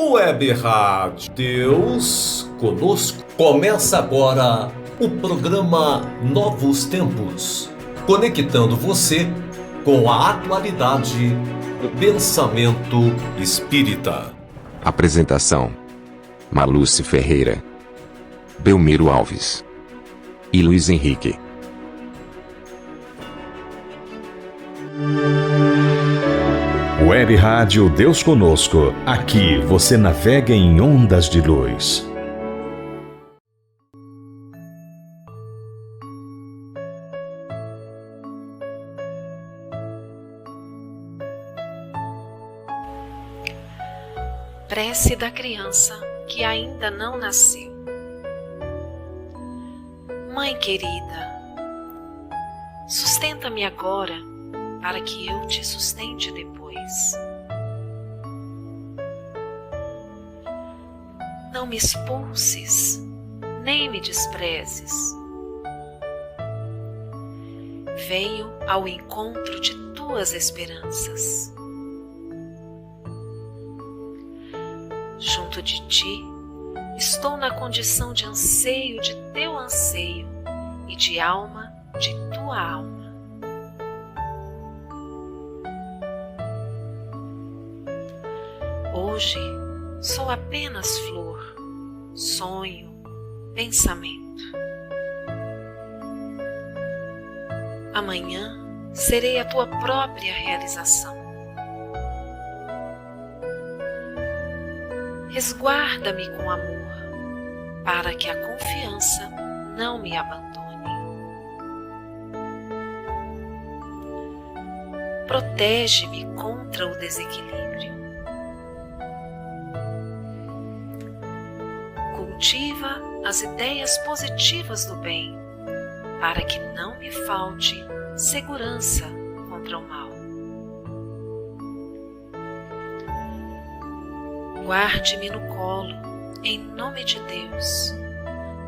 Web Rádio Deus Conosco. Começa agora o programa Novos Tempos, conectando você com a atualidade do pensamento espírita. Apresentação: Marluce Ferreira, Belmiro Alves e Luiz Henrique. Web Rádio Deus Conosco. Aqui você navega em ondas de luz. Prece da criança que ainda não nasceu. Mãe querida, sustenta-me agora para que eu te sustente depois. Não me expulses, nem me desprezes. Venho ao encontro de tuas esperanças. Junto de ti, estou na condição de anseio de teu anseio e de alma de tua alma. Hoje sou apenas flor, sonho, pensamento. Amanhã serei a tua própria realização. Resguarda-me com amor, para que a confiança não me abandone. Protege-me contra o desequilíbrio. Cultiva as ideias positivas do bem, para que não me falte segurança contra o mal. Guarde-me no colo, em nome de Deus,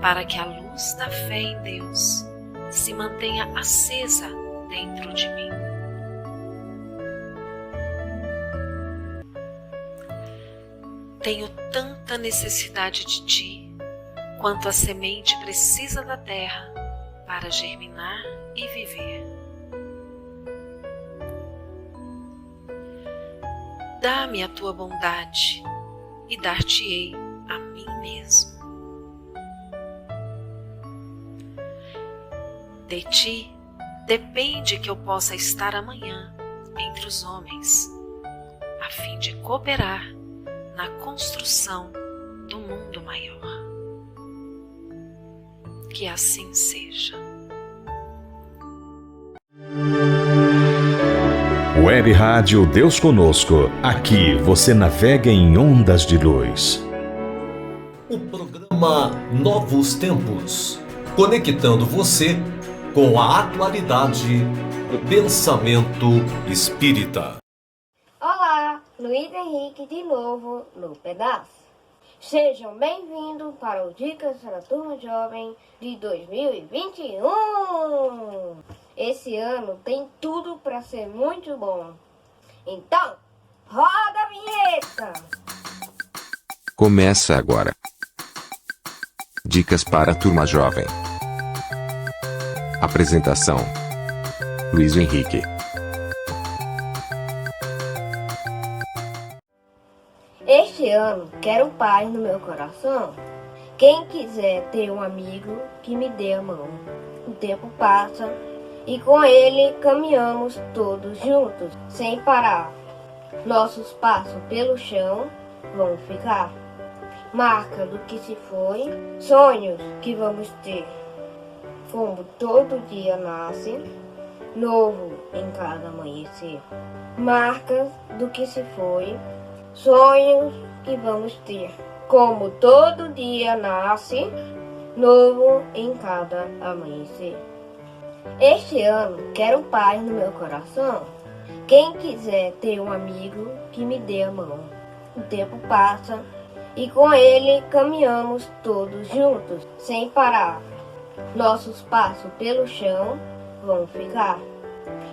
para que a luz da fé em Deus se mantenha acesa dentro de mim. Tenho tanta necessidade de ti, quanto a semente precisa da terra para germinar e viver. Dá-me a tua bondade e dar-te-ei a mim mesmo. De ti depende que eu possa estar amanhã entre os homens, a fim de cooperar na construção do mundo maior. Que assim seja. Web Rádio Deus Conosco. Aqui você navega em ondas de luz. O programa Novos Tempos, conectando você com a atualidade do pensamento espírita. Olá, Luiz Henrique de novo no pedaço. Sejam bem-vindos para o Dicas para a Turma Jovem de 2021. Esse ano tem tudo para ser muito bom. Então, roda a vinheta! Começa agora. Dicas para a Turma Jovem. Apresentação: Luiz Henrique. Este ano quero paz no meu coração. Quem quiser ter um amigo que me dê a mão. O tempo passa e com ele caminhamos todos juntos, sem parar. Nossos passos pelo chão vão ficar. Marca do que se foi, sonhos que vamos ter. Como todo dia nasce, novo em cada amanhecer. Marcas do que se foi, sonhos que vamos ter. Como todo dia nasce, novo em cada amanhecer. Este ano quero paz no meu coração. Quem quiser ter um amigo que me dê a mão. O tempo passa e com ele caminhamos todos juntos, sem parar. Nossos passos pelo chão vão ficar.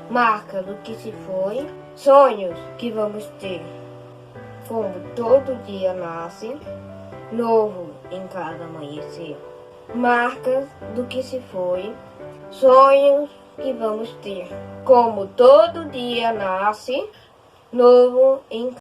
Marca do que se foi, sonhos que vamos ter. como todo dia nasce, novo em cada amanhecer. Marcas do que se foi, sonhos que vamos ter, como todo dia nasce, novo em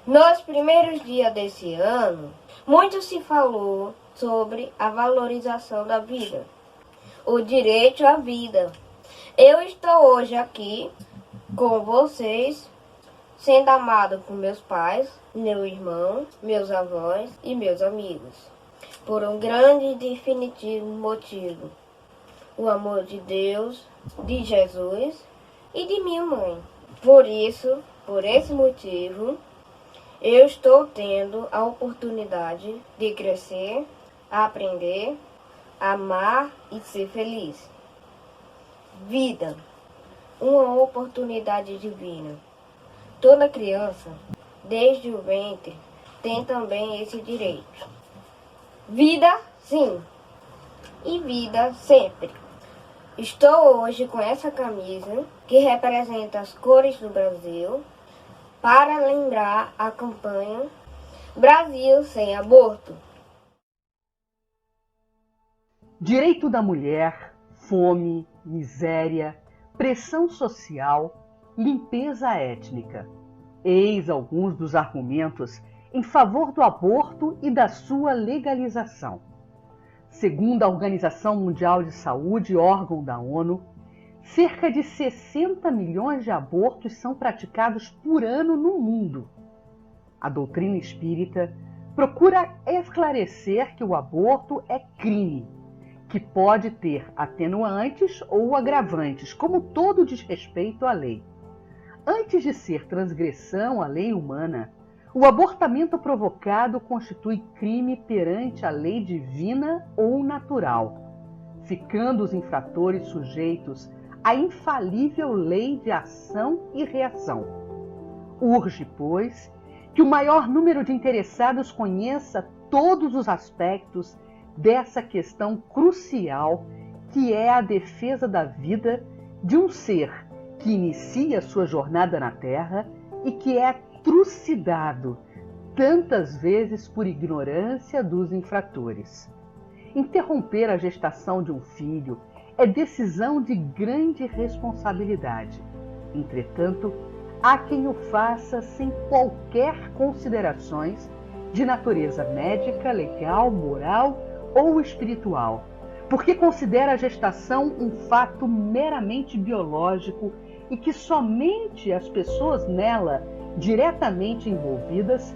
Nos primeiros dias desse ano, muito se falou sobre a valorização da vida, o direito à vida. Eu estou hoje aqui com vocês, sendo amado por meus pais, meu irmão, meus avós e meus amigos, por um grande e definitivo motivo: o amor de Deus, de Jesus e de minha mãe. Por esse motivo, eu estou tendo a oportunidade de crescer, aprender, amar e ser feliz. Vida, uma oportunidade divina. Toda criança, desde o ventre, tem também esse direito. Vida, sim, e vida sempre. Estou hoje com essa camisa que representa as cores do Brasil, para lembrar a campanha Brasil Sem Aborto. Direito da mulher, fome, miséria, pressão social, limpeza étnica. Eis alguns dos argumentos em favor do aborto e da sua legalização. Segundo a Organização Mundial de Saúde, órgão da ONU, cerca de 60 milhões de abortos são praticados por ano no mundo. A doutrina espírita procura esclarecer que o aborto é crime, que pode ter atenuantes ou agravantes, como todo desrespeito à lei. Antes de ser transgressão à lei humana, O abortamento provocado constitui crime perante a lei divina ou natural, ficando os infratores sujeitos à infalível lei de ação e reação. Urge, pois, que o maior número de interessados conheça todos os aspectos dessa questão crucial que é a defesa da vida de um ser que inicia sua jornada na Terra e que é trucidado tantas vezes por ignorância dos infratores. Interromper a gestação de um filho é decisão de grande responsabilidade. Entretanto, há quem o faça sem qualquer considerações de natureza médica, legal, moral ou espiritual, porque considera a gestação um fato meramente biológico e que somente as pessoas nela diretamente envolvidas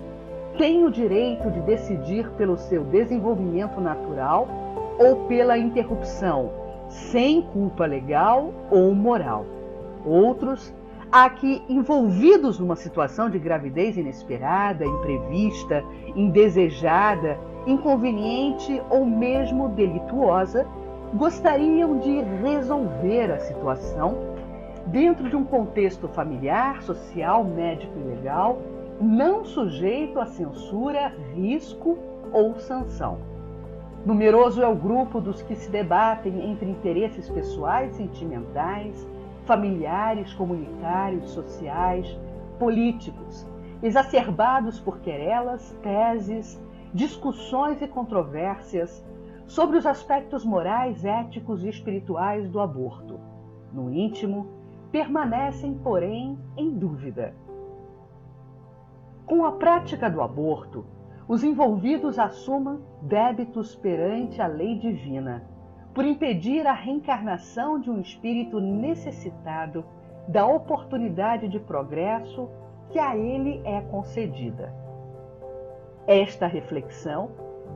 têm o direito de decidir pelo seu desenvolvimento natural ou pela interrupção, sem culpa legal ou moral. Outros, há que, envolvidos numa situação de gravidez inesperada, imprevista, indesejada, inconveniente ou mesmo delituosa, gostariam de resolver a situação dentro de um contexto familiar, social, médico e legal, não sujeito a censura, risco ou sanção. Numeroso é o grupo dos que se debatem entre interesses pessoais, sentimentais, familiares, comunitários, sociais, políticos, exacerbados por querelas, teses, discussões e controvérsias sobre os aspectos morais, éticos e espirituais do aborto. No íntimo, permanecem, porém, em dúvida. Com a prática do aborto, os envolvidos assumam débitos perante a lei divina, por impedir a reencarnação de um espírito necessitado da oportunidade de progresso que a ele é concedida. Esta reflexão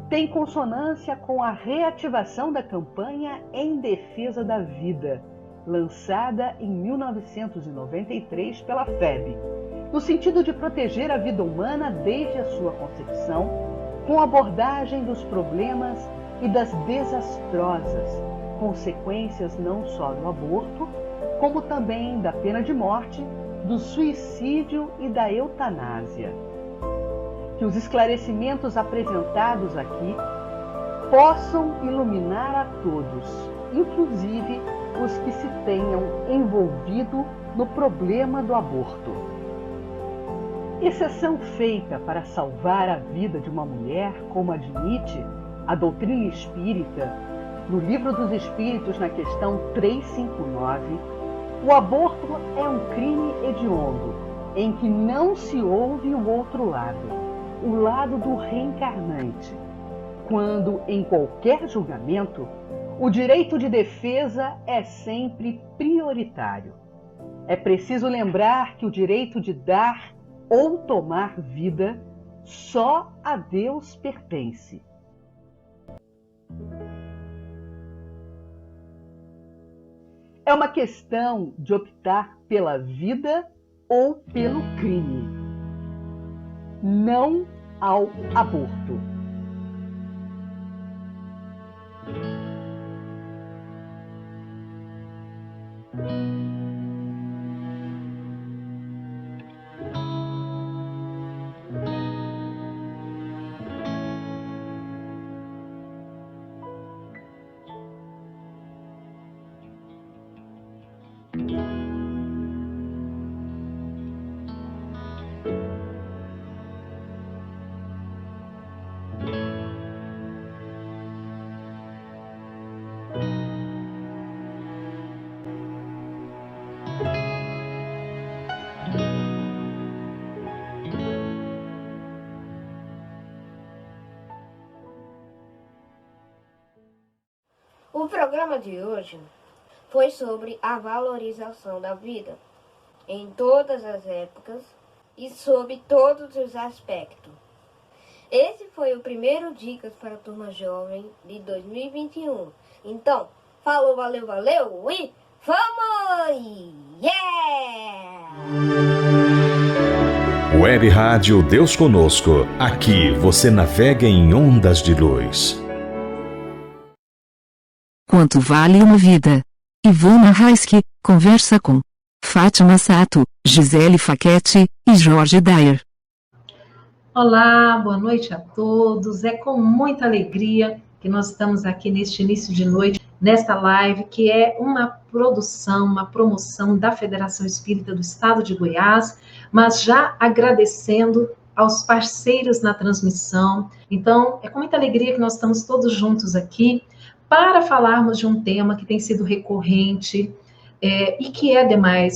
tem consonância com a reativação da campanha em defesa da vida, lançada em 1993 pela FEB, no sentido de proteger a vida humana desde a sua concepção, com abordagem dos problemas e das desastrosas consequências não só do aborto, como também da pena de morte, do suicídio e da eutanásia. Que os esclarecimentos apresentados aqui possam iluminar a todos, inclusive os que se tenham envolvido no problema do aborto. Exceção feita para salvar a vida de uma mulher, como admite a doutrina espírita, no Livro dos Espíritos, na questão 359, o aborto é um crime hediondo, em que não se ouve o outro lado, o lado do reencarnante, quando, em qualquer julgamento, o direito de defesa é sempre prioritário. É preciso lembrar que o direito de dar ou tomar vida só a Deus pertence. É uma questão de optar pela vida ou pelo crime, não ao aborto. O programa de hoje foi sobre a valorização da vida em todas as épocas e sob todos os aspectos. Esse foi o primeiro Dicas para a Turma Jovem de 2021. Então, falou, valeu, valeu e vamos! Yeah! Web Rádio Deus Conosco. Aqui você navega em ondas de luz. Quanto vale uma vida? Ivana Raiski conversa com Fátima Sato, Gisele Facchetti e Jorge Dyer. Olá, boa noite a todos. É com muita alegria que nós estamos aqui neste início de noite, nesta live, que é uma produção, uma promoção da Federação Espírita do Estado de Goiás, mas já agradecendo aos parceiros na transmissão. Então, é com muita alegria que nós estamos todos juntos aqui para falarmos de um tema que tem sido recorrente e que é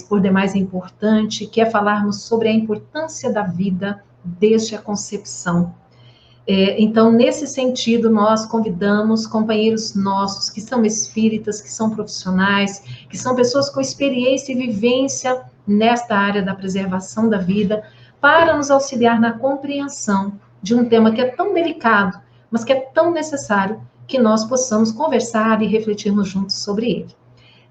por demais importante, que é falarmos sobre a importância da vida desde a concepção. Então, nesse sentido, nós convidamos companheiros nossos que são espíritas, que são profissionais, que são pessoas com experiência e vivência nesta área da preservação da vida, para nos auxiliar na compreensão de um tema que é tão delicado, mas que é tão necessário que nós possamos conversar e refletirmos juntos sobre ele.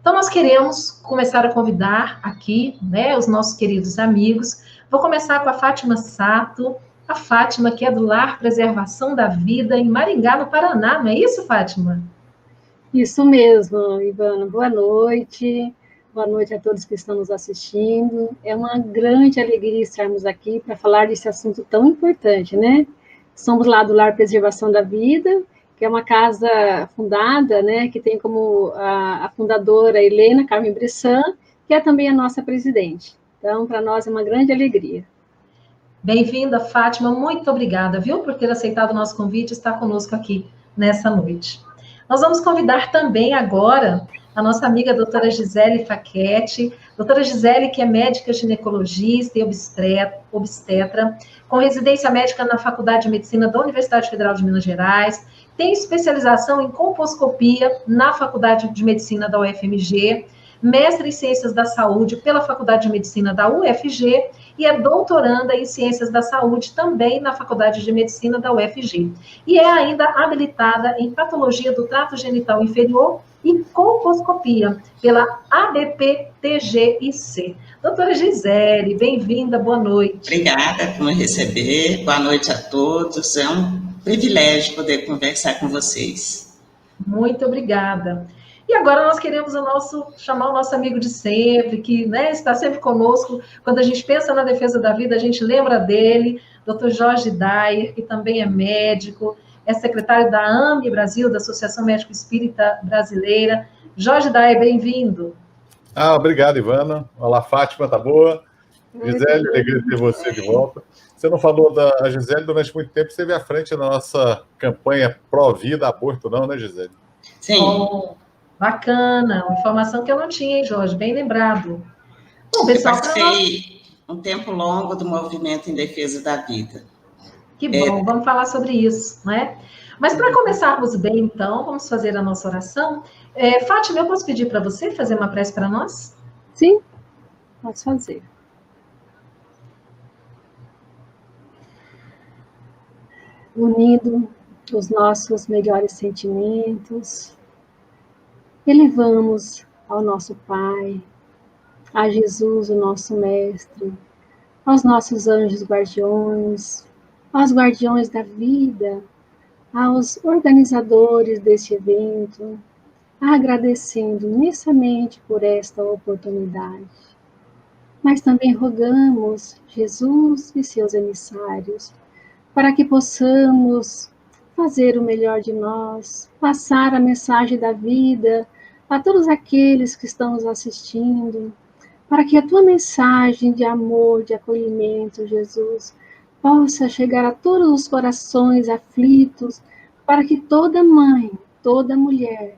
Então, nós queremos começar a convidar aqui, os nossos queridos amigos. Vou começar com a Fátima Sato, a Fátima, que é do Lar Preservação da Vida, em Maringá, no Paraná, não é isso, Fátima? Isso mesmo, Ivana. Boa noite a todos que estão nos assistindo. É uma grande alegria estarmos aqui para falar desse assunto tão importante, né? Somos lá do Lar Preservação da Vida, que é uma casa fundada, que tem como a fundadora Helena Carmen Bressan, que é também a nossa presidente. Então, para nós é uma grande alegria. Bem-vinda, Fátima. Muito obrigada, viu, por ter aceitado o nosso convite e estar conosco aqui nessa noite. Nós vamos convidar também agora a nossa amiga a doutora Gisele Facchetti. Doutora Gisele, que é médica ginecologista e obstetra, com residência médica na Faculdade de Medicina da Universidade Federal de Minas Gerais, tem especialização em colposcopia na Faculdade de Medicina da UFMG, mestre em Ciências da Saúde pela Faculdade de Medicina da UFG e é doutoranda em Ciências da Saúde também na Faculdade de Medicina da UFG. E é ainda habilitada em Patologia do Trato Genital Inferior e colposcopia pela ABPTGIC. Doutora Gisele, bem-vinda, boa noite. Obrigada por me receber, boa noite a todos, é um privilégio poder conversar com vocês. Muito obrigada. E agora nós queremos chamar o nosso amigo de sempre, que está sempre conosco. Quando a gente pensa na defesa da vida, a gente lembra dele, Dr. Jorge Dyer, que também é médico, é secretário da AME Brasil, da Associação Médico Espírita Brasileira. Jorge Dyer, bem-vindo. Obrigado, Ivana. Olá, Fátima, tá boa? Gisele, alegria de ter você de volta. Você não falou da Gisele durante muito tempo, esteve à frente da nossa campanha pró-vida, aborto, não, né, Gisele? Sim. Bacana, uma informação que eu não tinha, hein, Jorge? Bem lembrado. Bom, pessoal, eu participei um tempo longo do movimento em defesa da vida. Que bom, vamos falar sobre isso, né? Mas para começarmos bem, então, vamos fazer a nossa oração. Fátima, eu posso pedir para você fazer uma prece para nós? Sim, posso fazer. Unindo os nossos melhores sentimentos, elevamos ao nosso Pai, a Jesus, o nosso Mestre, aos nossos anjos guardiões, aos guardiões da vida, aos organizadores deste evento, agradecendo imensamente por esta oportunidade. Mas também rogamos Jesus e seus emissários para que possamos fazer o melhor de nós, passar a mensagem da vida a todos aqueles que estão nos assistindo, para que a tua mensagem de amor, de acolhimento, Jesus, possa chegar a todos os corações aflitos, para que toda mãe, toda mulher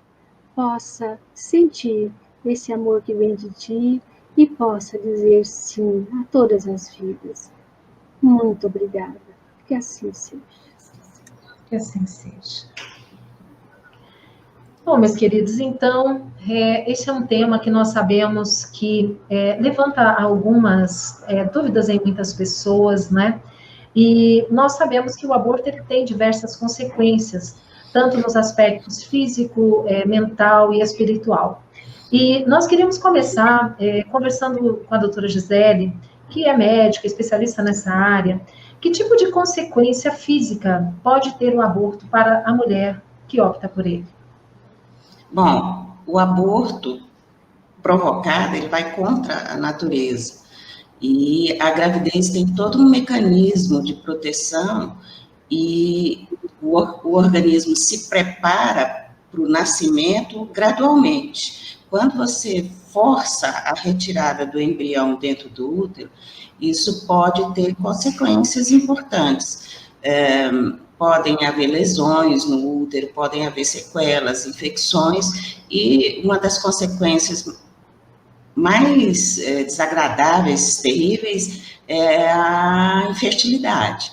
possa sentir esse amor que vem de ti e possa dizer sim a todas as vidas. Muito obrigada. Que assim seja. Que assim seja. Bom, meus queridos, então, esse é um tema que nós sabemos que levanta algumas dúvidas em muitas pessoas, né? E nós sabemos que o aborto ele tem diversas consequências, tanto nos aspectos físico, mental e espiritual. E nós queríamos começar conversando com a doutora Gisele, que é médica, especialista nessa área, que tipo de consequência física pode ter o aborto para a mulher que opta por ele? Bom, o aborto provocado, ele vai contra a natureza. E a gravidez tem todo um mecanismo de proteção e o organismo se prepara para o nascimento gradualmente. Quando você força a retirada do embrião dentro do útero, isso pode ter consequências importantes. Podem haver lesões no útero, podem haver sequelas, infecções, e uma das consequências mais desagradáveis, terríveis, é a infertilidade.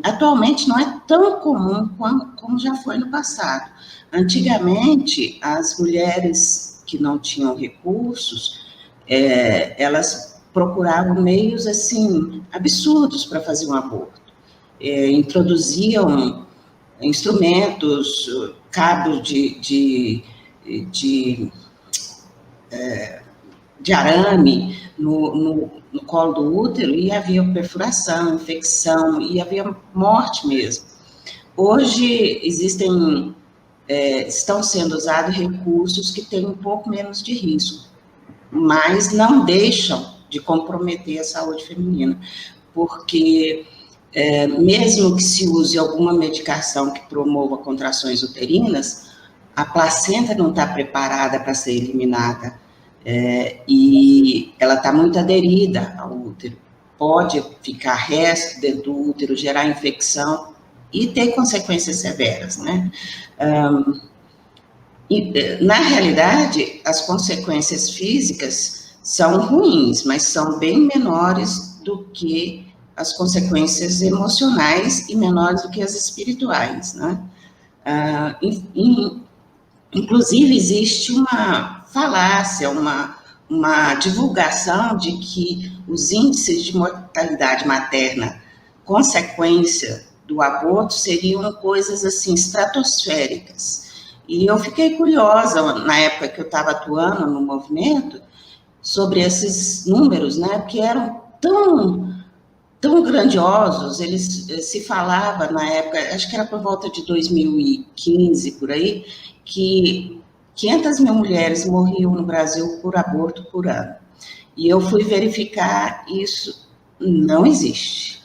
Atualmente não é tão comum como já foi no passado. Antigamente, as mulheres que não tinham recursos, elas procuravam meios, assim, absurdos para fazer um aborto. Introduziam instrumentos, cabos de arame no colo do útero, e havia perfuração, infecção, e havia morte mesmo. Hoje estão sendo usados recursos que têm um pouco menos de risco, mas não deixam de comprometer a saúde feminina, porque mesmo que se use alguma medicação que promova contrações uterinas, a placenta não está preparada para ser eliminada. E ela está muito aderida ao útero. Pode ficar resto dentro do útero, gerar infecção e ter consequências severas, né? Na realidade, as consequências físicas são ruins, mas são bem menores do que as consequências emocionais e menores do que as espirituais, né? Inclusive, existe uma falácia, uma divulgação de que os índices de mortalidade materna, consequência do aborto, seriam coisas assim estratosféricas. E eu fiquei curiosa, na época que eu estava atuando no movimento, sobre esses números, né, porque eram tão grandiosos. Eles se falava na época, acho que era por volta de 2015, por aí, que 500 mil mulheres morriam no Brasil por aborto por ano. E eu fui verificar, isso não existe.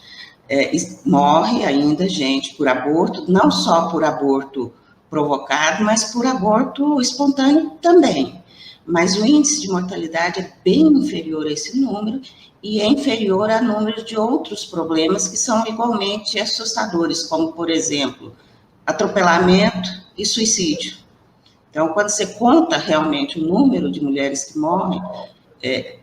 Morre ainda gente por aborto, não só por aborto provocado, mas por aborto espontâneo também. Mas o índice de mortalidade é bem inferior a esse número, e é inferior a número de outros problemas que são igualmente assustadores, como, por exemplo, atropelamento e suicídio. Então, quando você conta realmente o número de mulheres que morrem, é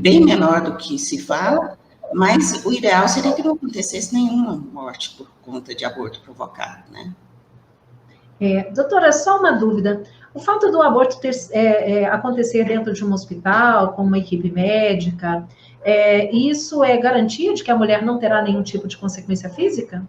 bem menor do que se fala, mas o ideal seria que não acontecesse nenhuma morte por conta de aborto provocado, né? Doutora, só uma dúvida. O fato do aborto acontecer dentro de um hospital, com uma equipe médica, isso é garantia de que a mulher não terá nenhum tipo de consequência física?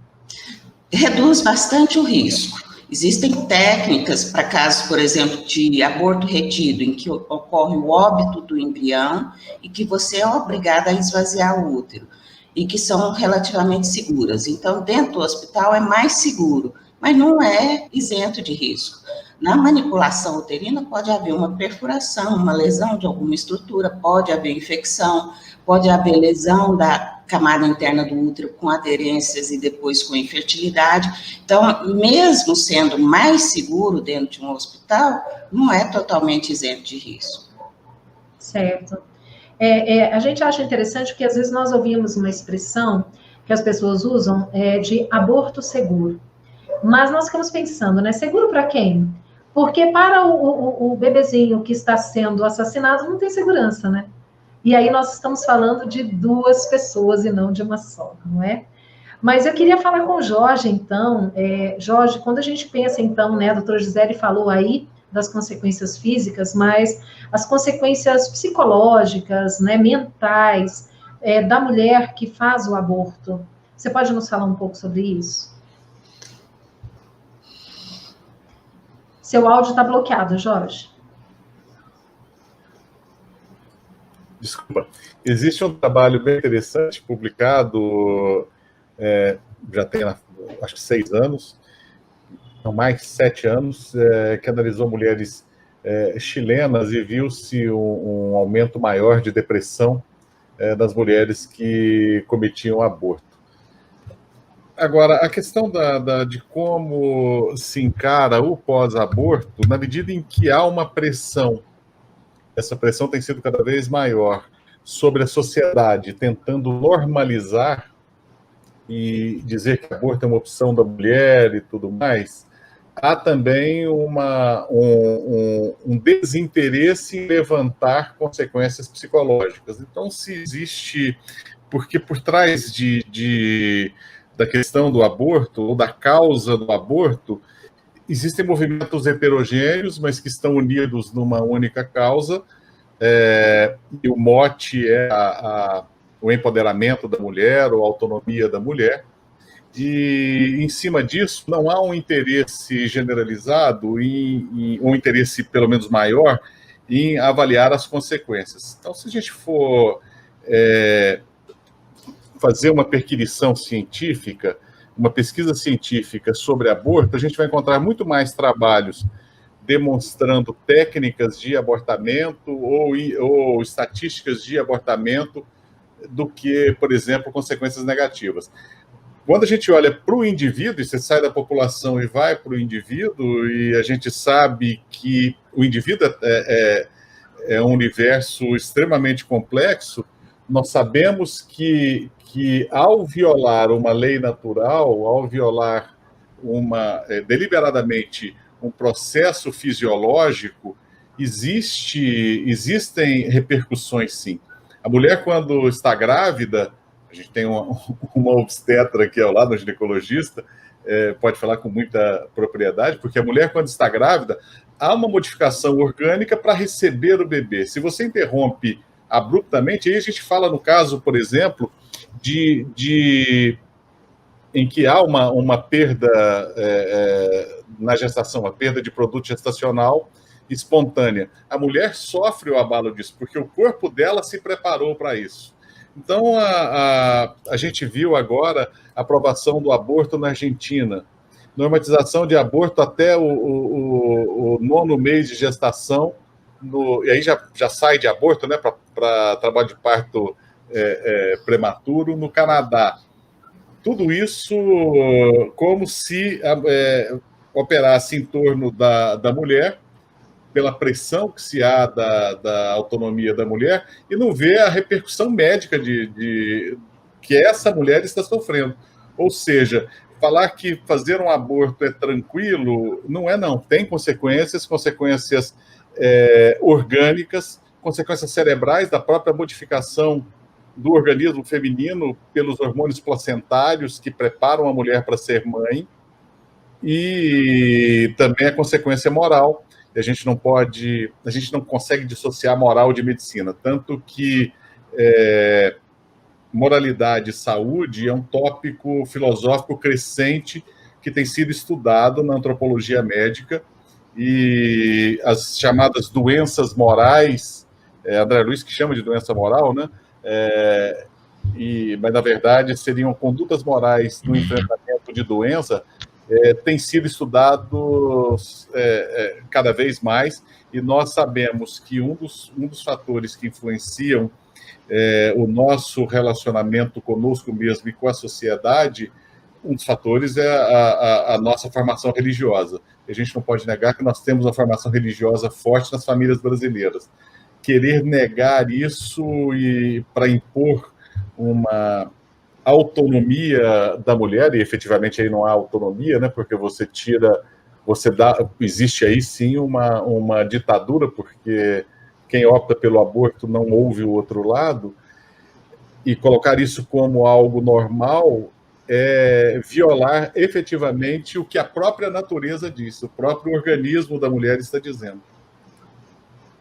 Reduz bastante o risco. Existem técnicas para casos, por exemplo, de aborto retido, em que ocorre o óbito do embrião e que você é obrigada a esvaziar o útero, e que são relativamente seguras. Então, dentro do hospital é mais seguro, mas não é isento de risco. Na manipulação uterina pode haver uma perfuração, uma lesão de alguma estrutura, pode haver infecção, pode haver lesão da camada interna do útero com aderências e depois com infertilidade. Então, mesmo sendo mais seguro dentro de um hospital, não é totalmente isento de risco. Certo. A gente acha interessante que às vezes nós ouvimos uma expressão que as pessoas usam de aborto seguro. Mas nós ficamos pensando, né? Seguro para quem? Porque para o bebezinho que está sendo assassinado não tem segurança, né? E aí nós estamos falando de duas pessoas e não de uma só, não é? Mas eu queria falar com o Jorge, então. Jorge, quando a gente pensa, então, né, a doutora Gisele falou aí das consequências físicas, mas as consequências psicológicas, né, mentais, da mulher que faz o aborto. Você pode nos falar um pouco sobre isso? Seu áudio está bloqueado, Jorge. Desculpa. existe um trabalho bem interessante, publicado, já tem, acho que 6 anos, não mais 7 anos, que analisou mulheres chilenas e viu-se um aumento maior de depressão das mulheres que cometiam aborto. Agora, a questão de como se encara o pós-aborto, na medida em que há uma pressão, essa pressão tem sido cada vez maior sobre a sociedade, tentando normalizar e dizer que aborto é uma opção da mulher e tudo mais, há também um desinteresse em levantar consequências psicológicas. Então, se existe... Porque por trás da questão do aborto, ou da causa do aborto, existem movimentos heterogêneos, mas que estão unidos numa única causa, e o mote é o empoderamento da mulher, ou a autonomia da mulher, e em cima disso não há um interesse generalizado, um interesse pelo menos maior, em avaliar as consequências. Então, se a gente for fazer uma perquisição científica, uma pesquisa científica sobre aborto, a gente vai encontrar muito mais trabalhos demonstrando técnicas de abortamento ou estatísticas de abortamento do que, por exemplo, consequências negativas. Quando a gente olha para o indivíduo, e você sai da população e vai para o indivíduo, e a gente sabe que o indivíduo é um universo extremamente complexo, nós sabemos que ao violar uma lei natural, ao violar deliberadamente um processo fisiológico, existem repercussões, sim. A mulher, quando está grávida, a gente tem uma obstetra aqui ao lado, um ginecologista, pode falar com muita propriedade, porque a mulher, quando está grávida, há uma modificação orgânica para receber o bebê. Se você interrompe abruptamente, aí a gente fala no caso, por exemplo, em que há uma perda na gestação, uma perda de produto gestacional espontânea. A mulher sofre o abalo disso, porque o corpo dela se preparou para isso. Então, a gente viu agora a aprovação do aborto na Argentina, normatização de aborto até o 9º mês de gestação, e aí já sai de aborto, né, para trabalho de parto prematuro no Canadá. Tudo isso como se operasse em torno da mulher, pela pressão que se há da autonomia da mulher, e não vê a repercussão médica que essa mulher está sofrendo. Ou seja, falar que fazer um aborto é tranquilo, não. Tem consequências orgânicas, consequências cerebrais da própria modificação do organismo feminino pelos hormônios placentários que preparam a mulher para ser mãe, e também a consequência moral. A gente não consegue dissociar moral de medicina, tanto que moralidade e saúde é um tópico filosófico crescente que tem sido estudado na antropologia médica, e as chamadas doenças morais, André Luiz que chama de doença moral, né? Mas na verdade seriam condutas morais no enfrentamento de doença, tem sido estudado cada vez mais, e nós sabemos que um dos fatores que influenciam o nosso relacionamento conosco mesmo e com a sociedade, um dos fatores é a nossa formação religiosa. A gente não pode negar que nós temos uma formação religiosa forte nas famílias brasileiras. Querer negar isso e para impor uma autonomia da mulher, e efetivamente aí não há autonomia, né, porque existe aí sim uma ditadura, porque quem opta pelo aborto não ouve o outro lado, e colocar isso como algo normal é violar efetivamente o que a própria natureza diz, o próprio organismo da mulher está dizendo.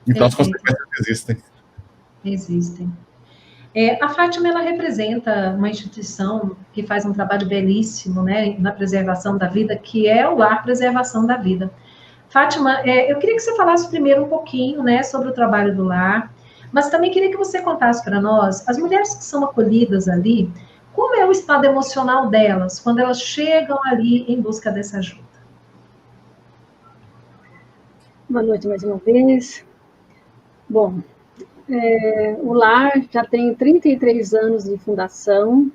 Então as consequências existem. Existem. A Fátima, ela representa uma instituição que faz um trabalho belíssimo, né, na preservação da vida, que é o Lar Preservação da Vida. Fátima, eu queria que você falasse primeiro um pouquinho, né, sobre o trabalho do lar, Mas também queria que você contasse para nós, as mulheres que são acolhidas ali, como é o estado emocional delas quando elas chegam ali em busca dessa ajuda? Boa noite mais uma vez. Bom, o lar já tem 33 anos de fundação,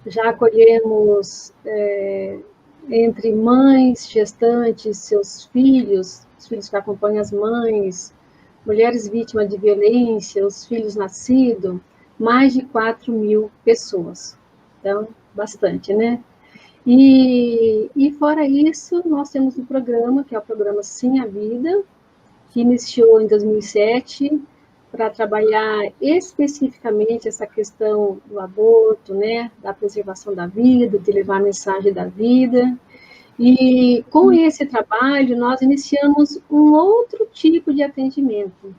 já acolhemos entre mães, gestantes, seus filhos, os filhos que acompanham as mães, mulheres vítimas de violência, os filhos nascidos, mais de 4.000 pessoas. Então, bastante, né? E fora isso, nós temos um programa, que é o programa Sim à Vida, que iniciou em 2007, para trabalhar especificamente essa questão do aborto, né, da preservação da vida, de levar a mensagem da vida. E com esse trabalho, nós iniciamos um outro tipo de atendimento,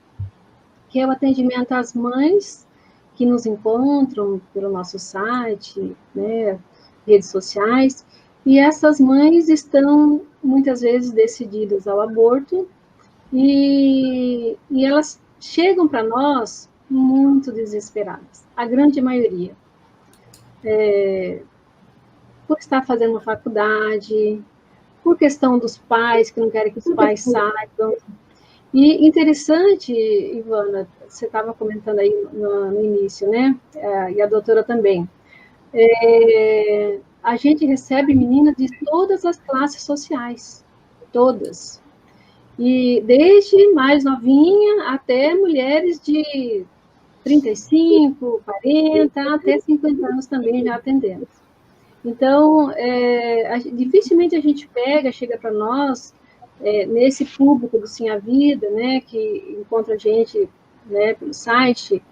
que é o atendimento às mães que nos encontram pelo nosso site, né, redes sociais, e essas mães estão muitas vezes decididas ao aborto, e elas chegam para nós muito desesperadas, a grande maioria, por estar fazendo uma faculdade, por questão dos pais, que não querem que os pais saibam. E interessante, Ivana, você estava comentando aí no início, né? E a doutora também. A gente recebe meninas de todas as classes sociais, todas. E desde mais novinha até mulheres de 35, 40, até 50 anos também já atendemos. Então, dificilmente a gente chega para nós, nesse público do Sim à Vida, né, que encontra a gente, né, pelo site,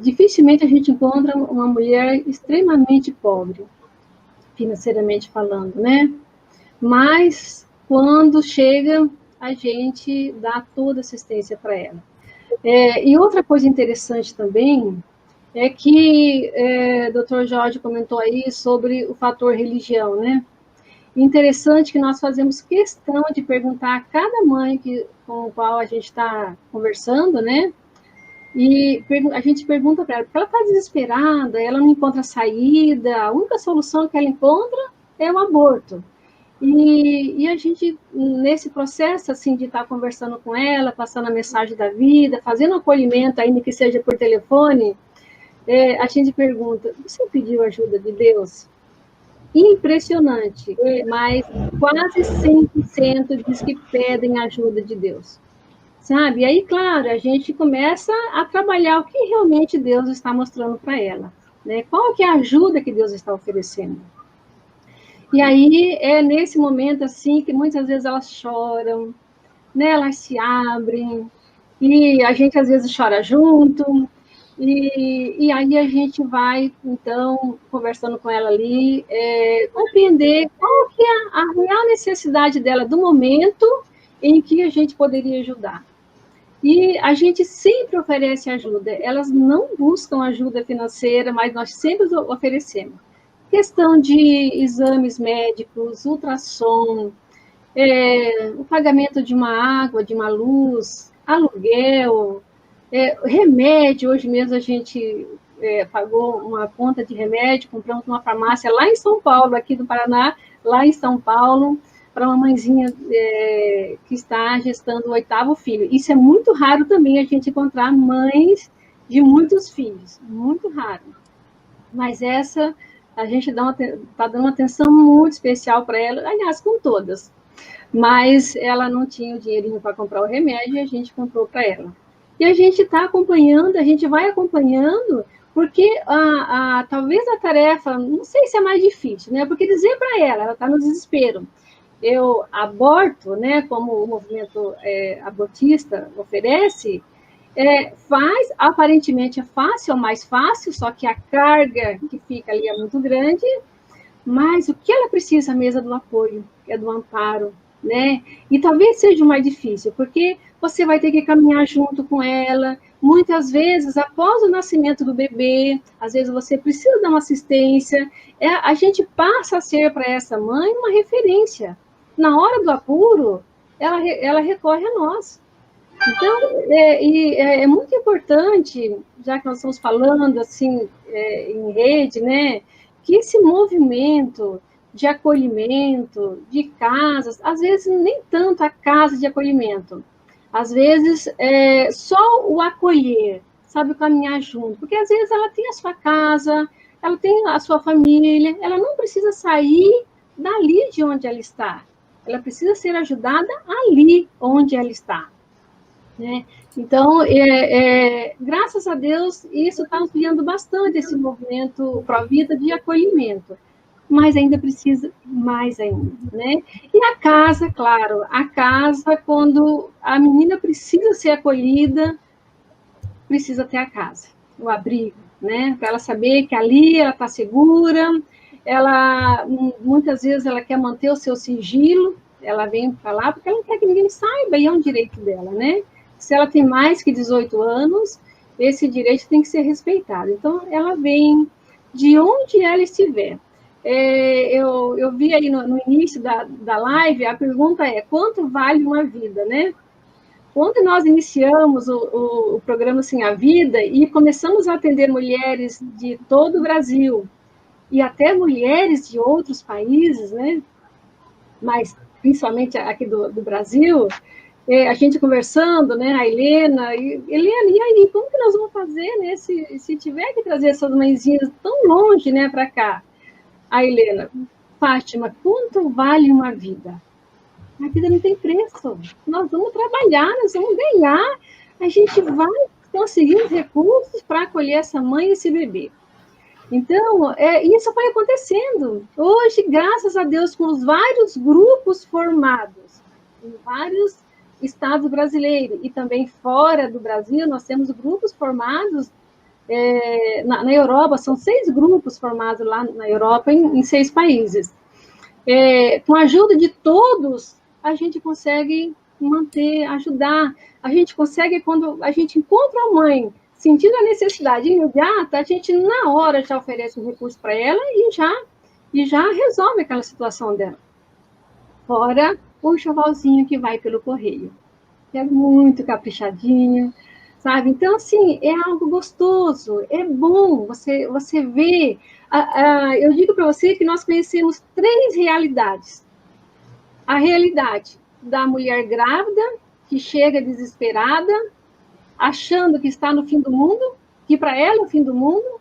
dificilmente a gente encontra uma mulher extremamente pobre, financeiramente falando, né? Mas, quando chega, a gente dá toda assistência para ela. E outra coisa interessante também é que o Dr. Jorge comentou aí sobre o fator religião, né? Interessante que nós fazemos questão de perguntar a cada mãe com a qual a gente está conversando, né? E a gente pergunta para ela, porque ela está desesperada, ela não encontra saída, a única solução que ela encontra é o aborto. E a gente, nesse processo, assim, de estar conversando com ela, passando a mensagem da vida, fazendo acolhimento, ainda que seja por telefone, a gente pergunta, você pediu ajuda de Deus? Impressionante, mas quase 100% diz que pedem ajuda de Deus, sabe? E aí, claro, a gente começa a trabalhar o que realmente Deus está mostrando para ela, né? Qual que é a ajuda que Deus está oferecendo? E aí, é nesse momento, assim, que muitas vezes elas choram, né? Elas se abrem, e a gente, às vezes, chora junto, e aí a gente vai, então, conversando com ela ali, compreender qual que é a real necessidade dela do momento em que a gente poderia ajudar. E a gente sempre oferece ajuda, elas não buscam ajuda financeira, mas nós sempre oferecemos. Questão de exames médicos, ultrassom, o pagamento de uma água, de uma luz, aluguel, remédio. Hoje mesmo a gente pagou uma conta de remédio, compramos numa farmácia lá em São Paulo, aqui do Paraná, lá em São Paulo, para uma mãezinha que está gestando o 8º filho. Isso é muito raro também, a gente encontrar mães de muitos filhos, muito raro. Mas essa, a gente está dando uma atenção muito especial para ela, aliás, com todas. Mas ela não tinha o dinheirinho para comprar o remédio e a gente comprou para ela. E a gente está acompanhando, a gente vai acompanhando, porque talvez a tarefa, não sei se é mais difícil, né? Porque dizer para ela está no desespero, eu aborto, né, como o movimento abortista oferece, aparentemente é fácil, é mais fácil, só que a carga que fica ali é muito grande, mas o que ela precisa mesmo é do apoio, é do amparo, né? E talvez seja o mais difícil, porque você vai ter que caminhar junto com ela, muitas vezes, após o nascimento do bebê, às vezes você precisa dar uma assistência, a gente passa a ser para essa mãe uma referência. Na hora do apuro, ela recorre a nós. Então, é muito importante, já que nós estamos falando assim em rede, né, que esse movimento de acolhimento, de casas, às vezes nem tanto a casa de acolhimento, às vezes só o acolher, sabe, o caminhar junto, porque às vezes ela tem a sua casa, ela tem a sua família, ela não precisa sair dali de onde ela está, ela precisa ser ajudada ali onde ela está. Né? Então, graças a Deus, isso está ampliando bastante esse movimento pró-vida de acolhimento, mas ainda precisa mais ainda, né? E a casa, claro, a casa, quando a menina precisa ser acolhida, precisa ter a casa, o abrigo, né? Para ela saber que ali ela está segura, muitas vezes ela quer manter o seu sigilo, ela vem para lá porque ela não quer que ninguém saiba, e é um direito dela, né? Se ela tem mais que 18 anos, esse direito tem que ser respeitado. Então, ela vem de onde ela estiver. Eu vi aí no início da live, a pergunta é, quanto vale uma vida, né? Quando nós iniciamos o programa Sim a Vida e começamos a atender mulheres de todo o Brasil e até mulheres de outros países, né? Mas principalmente aqui do Brasil, a gente conversando, né, a Helena, e aí, como que nós vamos fazer, né, se tiver que trazer essas mãezinhas tão longe, né, para cá? A Helena, Fátima, quanto vale uma vida? A vida não tem preço, nós vamos trabalhar, nós vamos ganhar, a gente vai conseguir os recursos para acolher essa mãe e esse bebê. Então, isso vai acontecendo. Hoje, graças a Deus, com os vários grupos formados, em vários estados brasileiros e também fora do Brasil, nós temos grupos formados na Europa, são 6 grupos formados lá na Europa, em 6 países. Com a ajuda de todos, a gente consegue manter, ajudar, a gente consegue, quando a gente encontra a mãe sentindo a necessidade imediata, a gente na hora já oferece um recurso para ela e já resolve aquela situação dela. Fora o enxovalzinho que vai pelo correio, que é muito caprichadinho, sabe? Então, assim, é algo gostoso, é bom você ver. Eu digo para você que nós conhecemos 3 realidades. A realidade da mulher grávida, que chega desesperada, achando que está no fim do mundo, que para ela é o fim do mundo.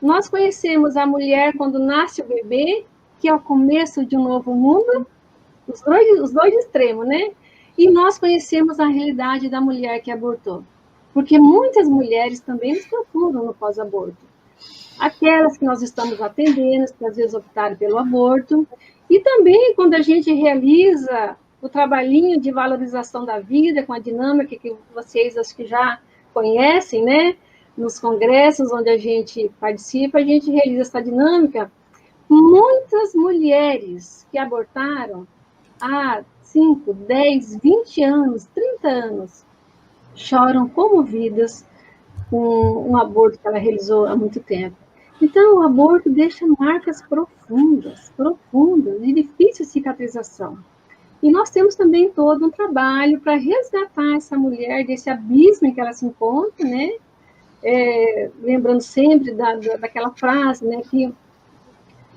Nós conhecemos a mulher quando nasce o bebê, que é o começo de um novo mundo, os dois extremos, né? E nós conhecemos a realidade da mulher que abortou. Porque muitas mulheres também nos procuram no pós-aborto. Aquelas que nós estamos atendendo, que às vezes optaram pelo aborto. E também quando a gente realiza o trabalhinho de valorização da vida, com a dinâmica que vocês acho que já conhecem, né? Nos congressos onde a gente participa, a gente realiza essa dinâmica. Muitas mulheres que abortaram há 5, 10, 20 anos, 30 anos, choram comovidas com um aborto que ela realizou há muito tempo. Então, o aborto deixa marcas profundas, de difícil cicatrização. E nós temos também todo um trabalho para resgatar essa mulher desse abismo em que ela se encontra, né? Lembrando sempre daquela frase, né, que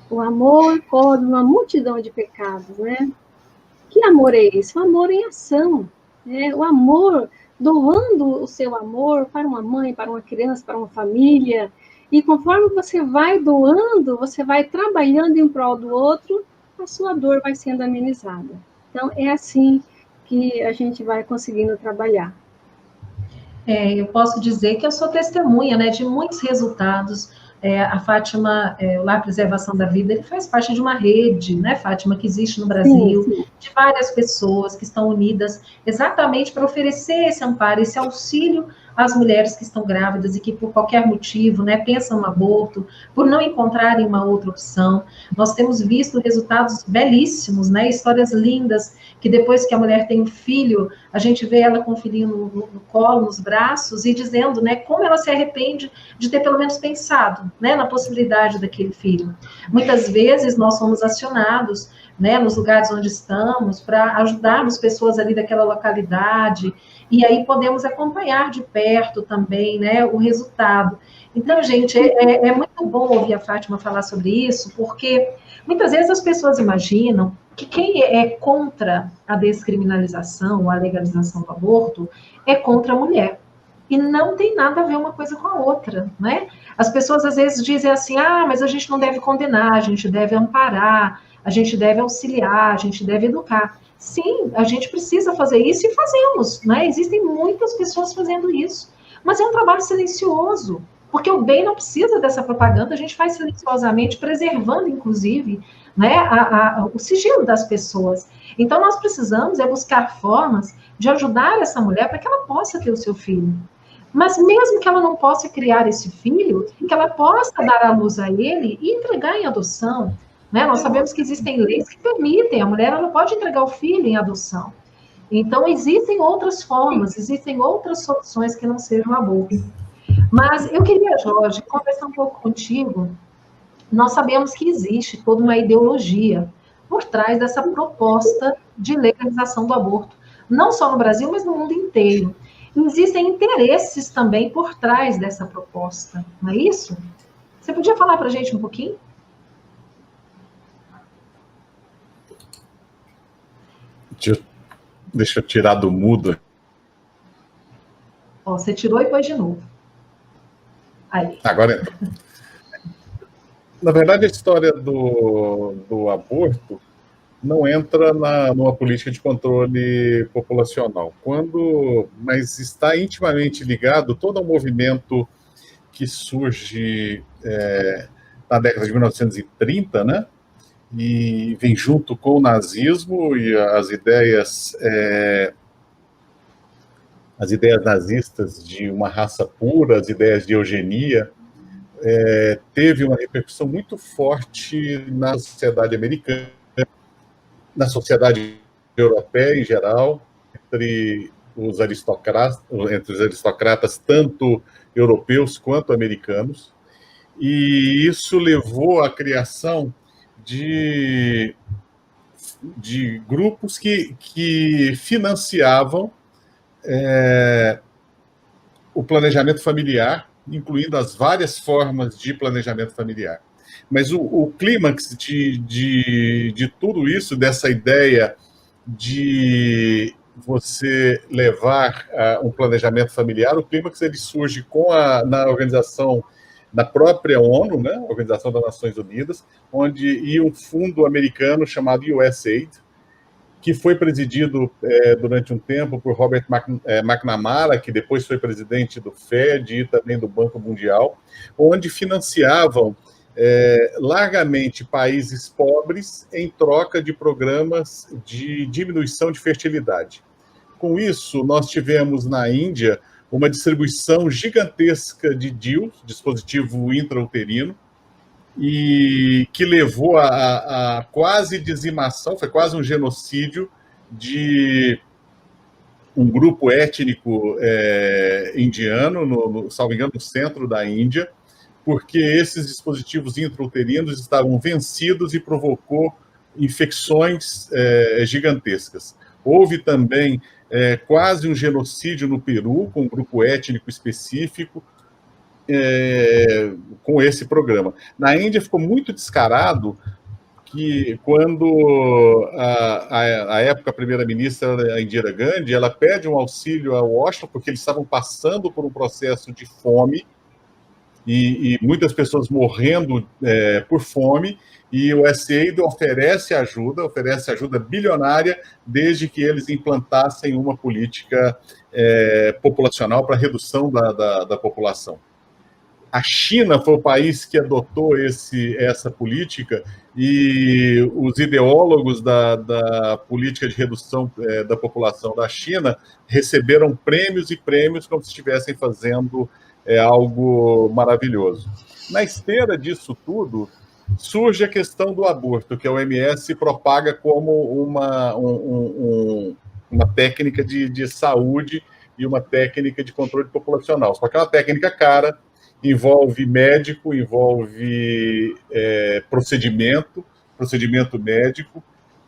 o amor cobre uma multidão de pecados, né? Que amor é esse? O amor em ação, né? O amor, doando o seu amor para uma mãe, para uma criança, para uma família, e conforme você vai doando, você vai trabalhando em prol do outro, a sua dor vai sendo amenizada. Então, é assim que a gente vai conseguindo trabalhar. Eu posso dizer que eu sou testemunha, né, de muitos resultados. A Fátima, o Lar Preservação da Vida, ele faz parte de uma rede, né, Fátima, que existe no Brasil, sim, de várias pessoas que estão unidas exatamente para oferecer esse amparo, esse auxílio às mulheres que estão grávidas e que por qualquer motivo, né, pensam no aborto, por não encontrarem uma outra opção. Nós temos visto resultados belíssimos, né, histórias lindas, que depois que a mulher tem um filho, a gente vê ela com o filhinho no colo, nos braços, e dizendo, né, como ela se arrepende de ter pelo menos pensado, né, na possibilidade daquele filho. Muitas vezes nós somos acionados né, nos lugares onde estamos, para ajudarmos pessoas ali daquela localidade, e aí podemos acompanhar de perto também, né, o resultado. Então, gente, é muito bom ouvir a Fátima falar sobre isso, porque muitas vezes as pessoas imaginam que quem é contra a descriminalização, a legalização do aborto, é contra a mulher. E não tem nada a ver uma coisa com a outra, né? As pessoas às vezes dizem assim, mas a gente não deve condenar, a gente deve amparar, a gente deve auxiliar, a gente deve educar. Sim, a gente precisa fazer isso e fazemos, né? Existem muitas pessoas fazendo isso, mas é um trabalho silencioso, porque o bem não precisa dessa propaganda, a gente faz silenciosamente, preservando, inclusive, né, o sigilo das pessoas. Então, nós precisamos buscar formas de ajudar essa mulher para que ela possa ter o seu filho. Mas mesmo que ela não possa criar esse filho, que ela possa dar à luz a ele e entregar em adoção, né? Nós sabemos que existem leis que permitem, a mulher ela pode entregar o filho em adoção. Então, existem outras formas, existem outras soluções que não sejam o aborto. Mas eu queria, Jorge, conversar um pouco contigo. Nós sabemos que existe toda uma ideologia por trás dessa proposta de legalização do aborto, não só no Brasil, mas no mundo inteiro. Existem interesses também por trás dessa proposta, não é isso? Você podia falar para a gente um pouquinho? Deixa eu tirar do mudo. Você tirou e pôs de novo. Aí. Agora entrou. Na verdade, a história do aborto não entra numa política de controle populacional, mas está intimamente ligado todo ao movimento que surge na década de 1930, né? E vem junto com o nazismo e as ideias nazistas de uma raça pura, as ideias de eugenia, teve uma repercussão muito forte na sociedade americana, na sociedade europeia em geral, entre os aristocratas, tanto europeus quanto americanos, e isso levou à criação de grupos que financiavam o planejamento familiar, incluindo as várias formas de planejamento familiar. Mas o clímax de tudo isso, dessa ideia de você levar um planejamento familiar, o clímax ele surge na organização da própria ONU, né, Organização das Nações Unidas, e um fundo americano chamado USAID, que foi presidido durante um tempo por Robert McNamara, que depois foi presidente do FED e também do Banco Mundial, onde financiavam largamente países pobres em troca de programas de diminuição de fertilidade. Com isso, nós tivemos na Índia uma distribuição gigantesca de DIU, dispositivo intrauterino, e que levou a quase dizimação, foi quase um genocídio de um grupo étnico indiano, salvo engano, no centro da Índia, porque esses dispositivos intrauterinos estavam vencidos e provocou infecções gigantescas. Houve também quase um genocídio no Peru, com um grupo étnico específico, com esse programa. Na Índia ficou muito descarado que quando a época a primeira-ministra Indira Gandhi, ela pede um auxílio a Washington, porque eles estavam passando por um processo de fome, e muitas pessoas morrendo por fome, e o USAID oferece ajuda bilionária, desde que eles implantassem uma política populacional para redução da população. A China foi o país que adotou essa política, e os ideólogos da política de redução da população da China receberam prêmios e prêmios como se estivessem fazendo algo maravilhoso. Na esteira disso tudo, surge a questão do aborto, que a OMS propaga como uma técnica de saúde e uma técnica de controle populacional. Só que é uma técnica cara, envolve médico, envolve procedimento médico,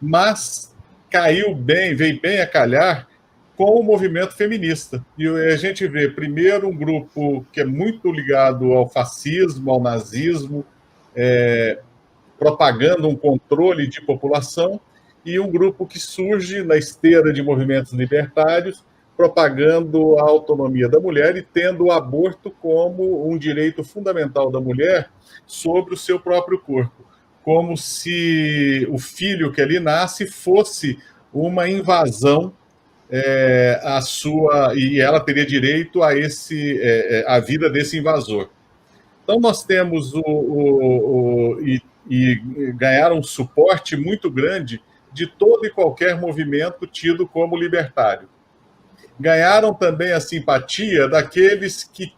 mas veio bem a calhar com o movimento feminista. E a gente vê, primeiro, um grupo que é muito ligado ao fascismo, ao nazismo, propagando um controle de população, e um grupo que surge na esteira de movimentos libertários, propagando a autonomia da mulher e tendo o aborto como um direito fundamental da mulher sobre o seu próprio corpo, como se o filho que ali nasce fosse uma invasão e ela teria direito a a vida desse invasor. Então nós temos e ganharam um suporte muito grande de todo e qualquer movimento tido como libertário. Ganharam também a simpatia daqueles que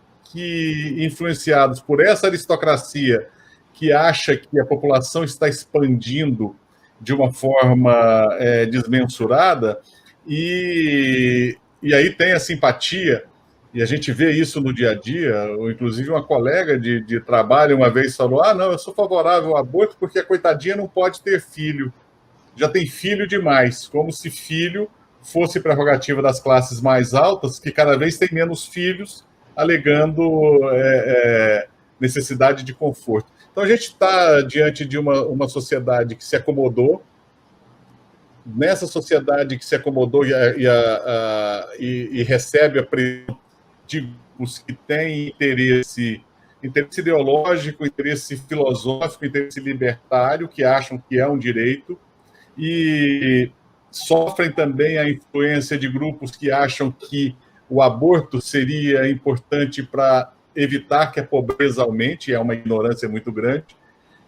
influenciados por essa aristocracia que acha que a população está expandindo de uma forma desmensurada, e aí tem a simpatia, e a gente vê isso no dia a dia. Inclusive uma colega de trabalho uma vez falou, não, eu sou favorável ao aborto porque a coitadinha não pode ter filho, já tem filho demais, como se filho fosse prerrogativa das classes mais altas, que cada vez tem menos filhos, alegando necessidade de conforto. Então a gente está diante de uma sociedade que se acomodou. Nessa sociedade que se acomodou e recebe a pressão de os que têm interesse ideológico, interesse filosófico, interesse libertário, que acham que é um direito, e sofrem também a influência de grupos que acham que o aborto seria importante para evitar que a pobreza aumente, é uma ignorância muito grande,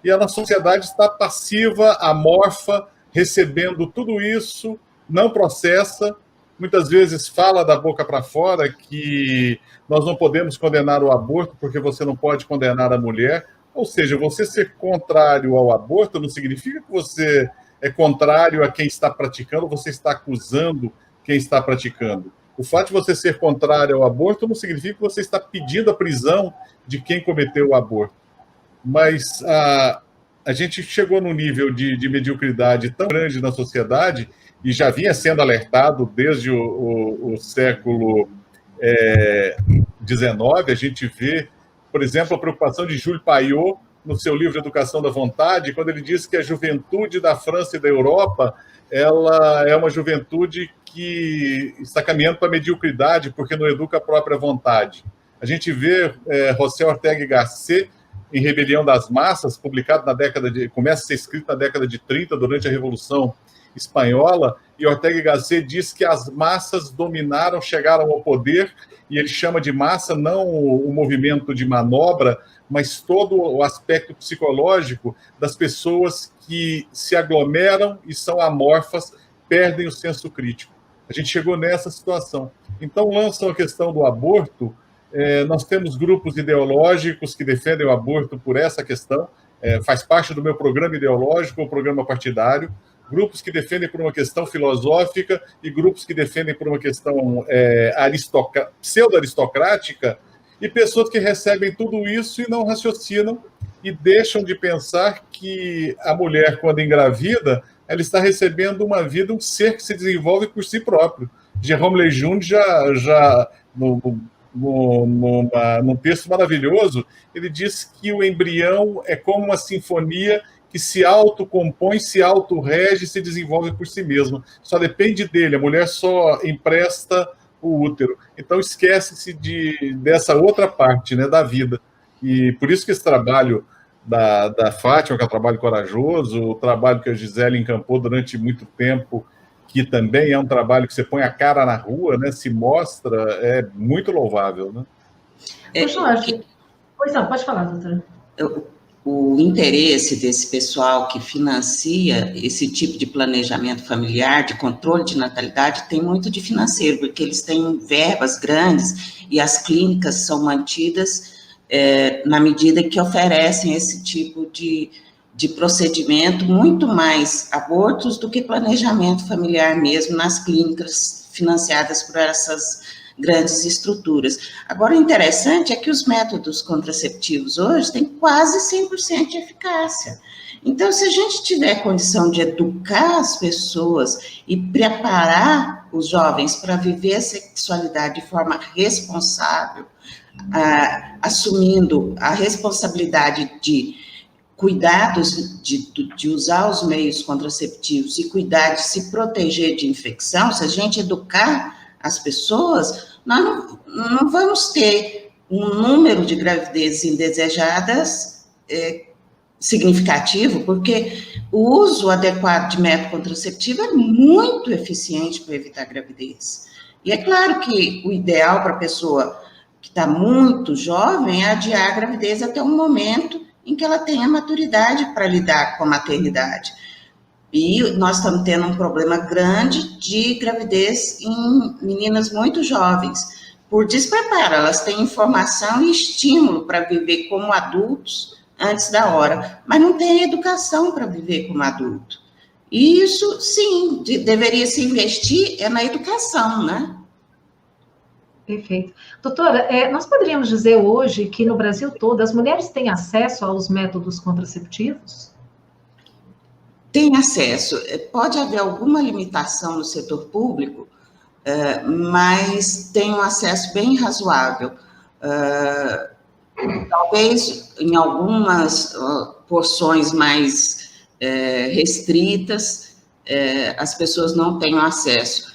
e a sociedade está passiva, amorfa, recebendo tudo isso, não processa, muitas vezes fala da boca para fora que nós não podemos condenar o aborto porque você não pode condenar a mulher. Ou seja, você ser contrário ao aborto não significa que você é contrário a quem está praticando, você está acusando quem está praticando. O fato de você ser contrário ao aborto não significa que você está pedindo a prisão de quem cometeu o aborto. Mas a gente chegou num nível de mediocridade tão grande na sociedade, e já vinha sendo alertado desde o século XIX. A gente vê, por exemplo, a preocupação de Júlio Payot, no seu livro Educação da Vontade, quando ele diz que a juventude da França e da Europa ela é uma juventude que está caminhando para a mediocridade, porque não educa a própria vontade. A gente vê José Ortega y Gasset, em Rebelião das Massas, publicado começa a ser escrito na década de 30, durante a Revolução Espanhola, e Ortega y Gasset diz que as massas dominaram, chegaram ao poder, e ele chama de massa não o movimento de manobra, mas todo o aspecto psicológico das pessoas que se aglomeram e são amorfas, perdem o senso crítico. A gente chegou nessa situação. Então lançam a questão do aborto. Nós temos grupos ideológicos que defendem o aborto por essa questão, faz parte do meu programa ideológico, o programa partidário, grupos que defendem por uma questão filosófica e grupos que defendem por uma questão pseudo-aristocrática, e pessoas que recebem tudo isso e não raciocinam e deixam de pensar que a mulher, quando engravida, ela está recebendo uma vida, um ser que se desenvolve por si próprio. Jérôme Lejeune já num texto maravilhoso, ele diz que o embrião é como uma sinfonia que se autocompõe, se autorrege, se desenvolve por si mesma. Só depende dele, a mulher só empresta o útero. Então esquece-se dessa outra parte, né, da vida. E por isso que esse trabalho da Fátima, que é um trabalho corajoso, o trabalho que a Gisele encampou durante muito tempo, que também é um trabalho que você põe a cara na rua, né, se mostra, é muito louvável, né? Pois não, pode falar, doutora. O interesse desse pessoal que financia esse tipo de planejamento familiar, de controle de natalidade, tem muito de financeiro, porque eles têm verbas grandes e as clínicas são mantidas na medida que oferecem esse tipo de procedimento, muito mais abortos do que planejamento familiar mesmo nas clínicas financiadas por essas grandes estruturas. Agora, o interessante é que os métodos contraceptivos hoje têm quase 100% de eficácia. Então, se a gente tiver condição de educar as pessoas e preparar os jovens para viver a sexualidade de forma responsável, assumindo a responsabilidade de cuidados de usar os meios contraceptivos e cuidar de se proteger de infecção, se a gente educar as pessoas, nós não vamos ter um número de gravidezes indesejadas significativo, porque o uso adequado de método contraceptivo é muito eficiente para evitar gravidez. E é claro que o ideal para a pessoa que está muito jovem é adiar a gravidez até um momento em que ela tenha maturidade para lidar com a maternidade. E nós estamos tendo um problema grande de gravidez em meninas muito jovens, por despreparo. Elas têm informação e estímulo para viver como adultos antes da hora, mas não têm educação para viver como adulto. E isso, sim, deveria se investir na educação, né? Perfeito. Doutora, nós poderíamos dizer hoje que no Brasil todo as mulheres têm acesso aos métodos contraceptivos? Tem acesso. Pode haver alguma limitação no setor público, mas tem um acesso bem razoável. Talvez em algumas porções mais restritas, as pessoas não tenham acesso.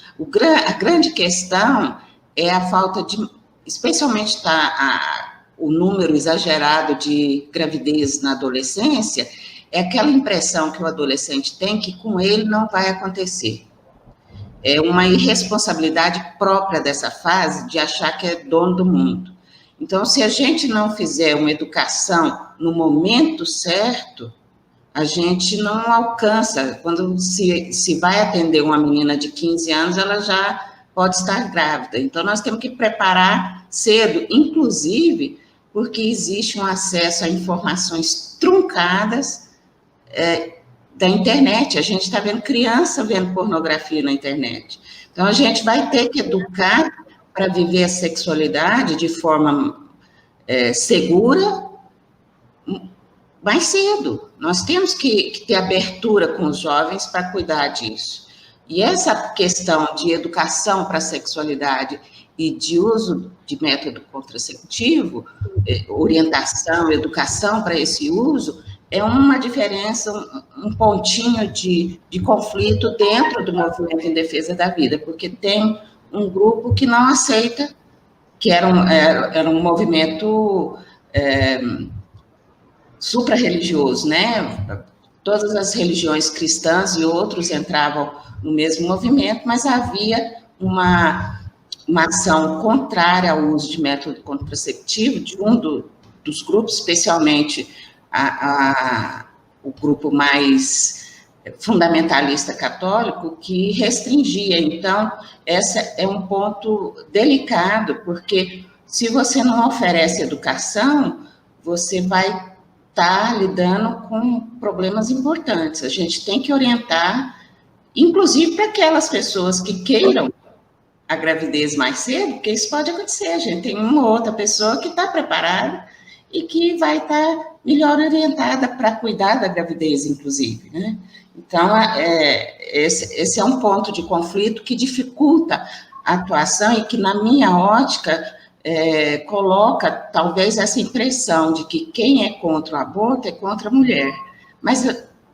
A grande questão é a falta de, especialmente o número exagerado de gravidez na adolescência, é aquela impressão que o adolescente tem que com ele não vai acontecer. É uma irresponsabilidade própria dessa fase de achar que é dono do mundo. Então, se a gente não fizer uma educação no momento certo, a gente não alcança. Quando se vai atender uma menina de 15 anos, ela já pode estar grávida. Então, nós temos que preparar cedo, inclusive porque existe um acesso a informações truncadas da internet. A gente está vendo criança vendo pornografia na internet. Então, a gente vai ter que educar para viver a sexualidade de forma segura mais cedo. Nós temos que ter abertura com os jovens para cuidar disso. E essa questão de educação para a sexualidade e de uso de método contraceptivo, orientação, educação para esse uso, é uma diferença, um pontinho de conflito dentro do movimento em defesa da vida, porque tem um grupo que não aceita, que era um movimento supra-religioso, né? Todas as religiões cristãs e outros entravam no mesmo movimento, mas havia uma ação contrária ao uso de método contraceptivo de dos grupos, especialmente o grupo mais fundamentalista católico, que restringia. Então, esse é um ponto delicado, porque se você não oferece educação, você vai estar lidando com problemas importantes. A gente tem que orientar, inclusive para aquelas pessoas que queiram a gravidez mais cedo, porque isso pode acontecer. A gente tem uma ou outra pessoa que está preparada e que vai estar melhor orientada para cuidar da gravidez, inclusive, né? Então, esse é um ponto de conflito que dificulta a atuação e que, na minha ótica, coloca talvez essa impressão de que quem é contra o aborto é contra a mulher. Mas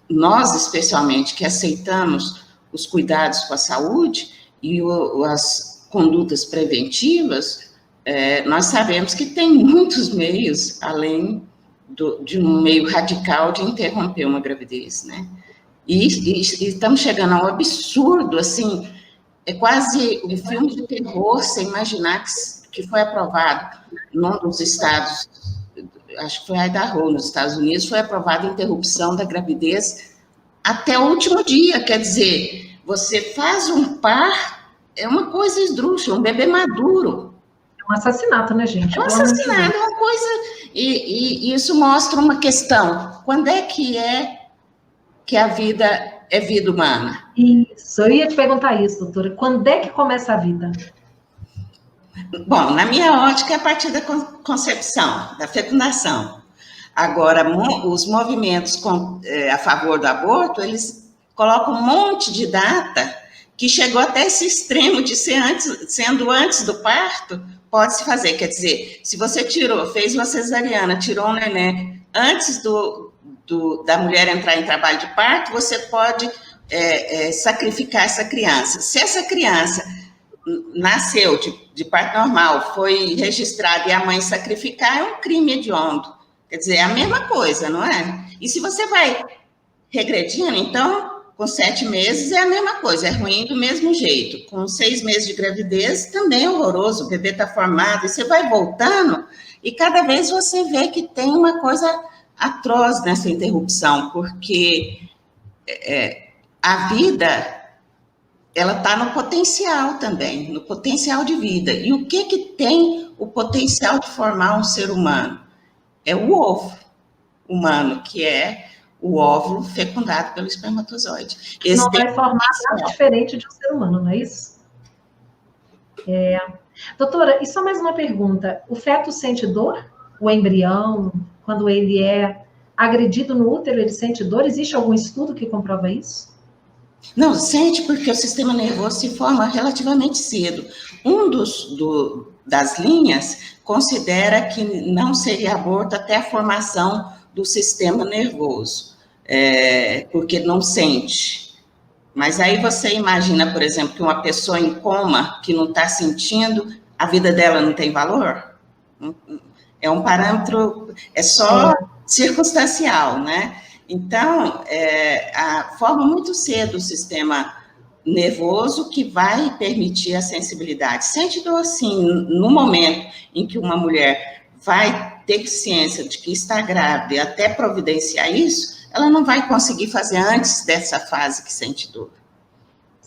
nós, especialmente, que aceitamos os cuidados com a saúde e as condutas preventivas, nós sabemos que tem muitos meios, além de um meio radical de interromper uma gravidez, né? E estamos chegando a um absurdo, assim, é quase um filme de terror, sem imaginar que foi aprovado num dos estados, acho que foi Idaho, nos Estados Unidos, foi aprovada a interrupção da gravidez até o último dia. Quer dizer, você faz um par, é uma coisa esdrúxula, um bebê maduro. É um assassinato, né, gente? É um assassinato, é uma coisa... E isso mostra uma questão. Quando é que a vida é vida humana? Isso, eu ia te perguntar isso, doutora. Quando é que começa a vida? Bom, na minha ótica é a partir da concepção, da fecundação. Agora, os movimentos a favor do aborto, eles colocam um monte de data que chegou até esse extremo de ser sendo antes do parto, pode-se fazer. Quer dizer, se você fez uma cesariana, tirou um neném antes da mulher entrar em trabalho de parto, você pode sacrificar essa criança. Se essa criança nasceu de parto normal, foi registrada e a mãe sacrificar, é um crime hediondo. Quer dizer, é a mesma coisa, não é? E se você vai regredindo, então, com 7 meses é a mesma coisa, é ruim do mesmo jeito. Com 6 meses de gravidez também é horroroso, o bebê está formado, e você vai voltando, e cada vez você vê que tem uma coisa atroz nessa interrupção, porque a vida, ela está no potencial também, no potencial de vida. E o que tem o potencial de formar um ser humano? É o ovo humano, que é o óvulo fecundado pelo espermatozoide. Não vai formar nada diferente de um ser humano, não é isso? Doutora, e só mais uma pergunta. O feto sente dor? O embrião, quando ele é agredido no útero, ele sente dor? Existe algum estudo que comprova isso? Não, sente, porque o sistema nervoso se forma relativamente cedo. Das linhas considera que não seria aborto até a formação do sistema nervoso, porque não sente. Mas aí você imagina, por exemplo, que uma pessoa em coma, que não está sentindo, a vida dela não tem valor? É um parâmetro, é só circunstancial, né? Então, forma muito cedo o sistema nervoso que vai permitir a sensibilidade. Sente dor, sim, no momento em que uma mulher vai ter ciência de que está grávida e até providenciar isso, ela não vai conseguir fazer antes dessa fase que sente dor.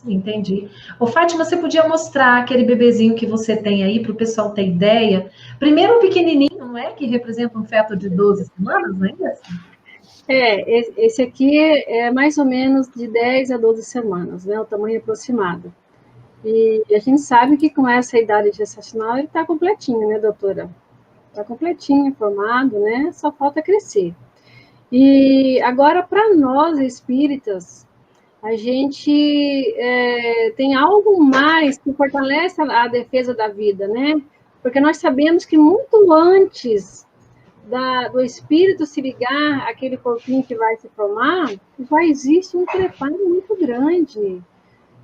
Entendi. Ô, Fátima, você podia mostrar aquele bebezinho que você tem aí, para o pessoal ter ideia? Primeiro, um pequenininho, não é? Que representa um feto de 12 semanas, não é isso? Esse aqui é mais ou menos de 10 a 12 semanas, né, o tamanho aproximado. E a gente sabe que com essa idade gestacional ele está completinho, né, doutora? Está completinho, formado, né, só falta crescer. E agora, para nós espíritas, a gente tem algo mais que fortalece a defesa da vida, né? Porque nós sabemos que muito antes do espírito se ligar àquele corpinho que vai se formar, já existe um preparo muito grande.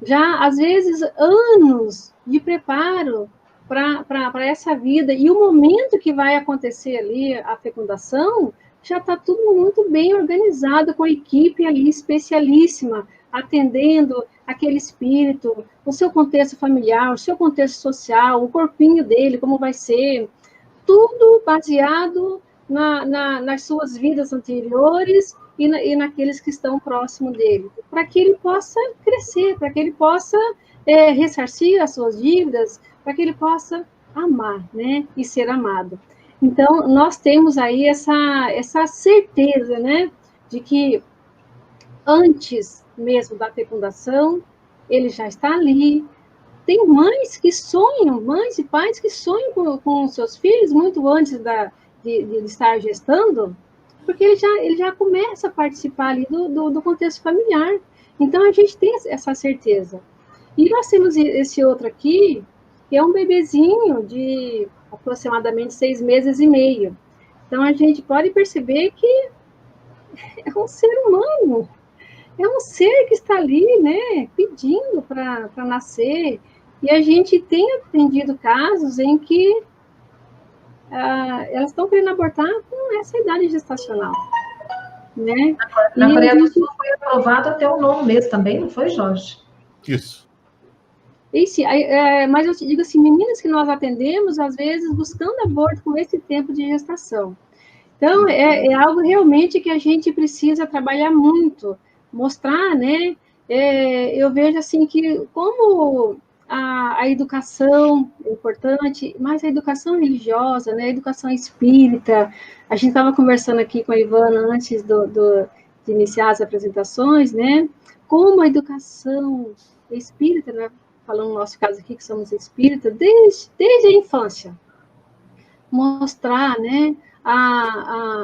Já, às vezes, anos de preparo para essa vida. E o momento que vai acontecer ali, a fecundação, já está tudo muito bem organizado, com a equipe ali especialíssima, atendendo aquele espírito, o seu contexto familiar, o seu contexto social, o corpinho dele, como vai ser, tudo baseado nas suas vidas anteriores e naqueles que estão próximo dele, para que ele possa crescer, para que ele possa ressarcir as suas dívidas, para que ele possa amar, né, e ser amado. Então, nós temos aí essa certeza, né, de que antes mesmo da fecundação, ele já está ali. Tem mães que sonham, mães e pais que sonham com seus filhos muito antes de estar gestando, porque ele já começa a participar ali do contexto familiar. Então, a gente tem essa certeza. E nós temos esse outro aqui, que é um bebezinho de aproximadamente 6 meses e meio. Então, a gente pode perceber que é um ser humano, é um ser que está ali, né, pedindo para nascer. E a gente tem atendido casos em que elas estão querendo abortar com essa idade gestacional, né? Na Coreia do Sul foi aprovado até o 9º mês também, não foi, Jorge? Isso. Mas eu te digo assim, meninas que nós atendemos, às vezes, buscando aborto com esse tempo de gestação. Então, é algo realmente que a gente precisa trabalhar muito, mostrar, né? Eu vejo, assim, que como a educação é importante, mas a educação religiosa, né? A educação espírita. A gente estava conversando aqui com a Ivana antes de iniciar as apresentações, né? Como a educação espírita, né, falando no nosso caso aqui, que somos espíritas, desde a infância, mostrar, né,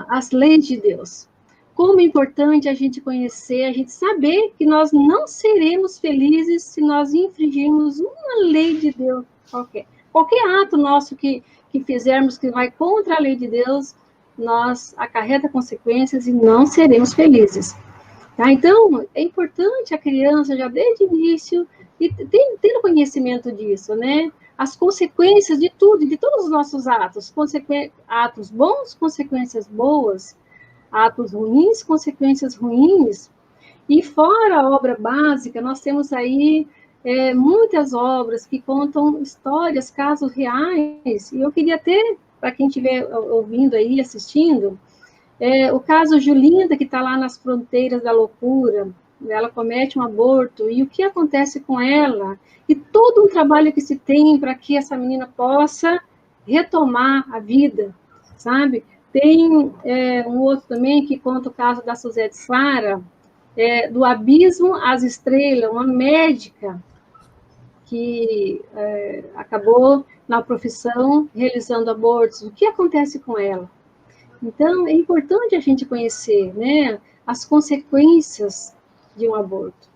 as leis de Deus. Como é importante a gente conhecer, a gente saber que nós não seremos felizes se nós infringirmos uma lei de Deus qualquer. Qualquer ato nosso que fizermos que vai contra a lei de Deus, nós acarreta consequências e não seremos felizes. Tá? Então, é importante a criança, já desde o início, ter conhecimento disso, né? As consequências de tudo, de todos os nossos atos. Atos bons, consequências boas. Atos ruins, consequências ruins. E fora a obra básica, nós temos aí muitas obras que contam histórias, casos reais. E eu queria ter, para quem estiver ouvindo aí, assistindo, o caso Julinda, que está lá nas fronteiras da loucura. Ela comete um aborto, e o que acontece com ela? E todo um trabalho que se tem para que essa menina possa retomar a vida, sabe? Tem um outro também que conta o caso da Suzete Sara, do abismo às estrelas, uma médica que acabou na profissão realizando abortos. O que acontece com ela? Então, é importante a gente conhecer, né, as consequências de um aborto.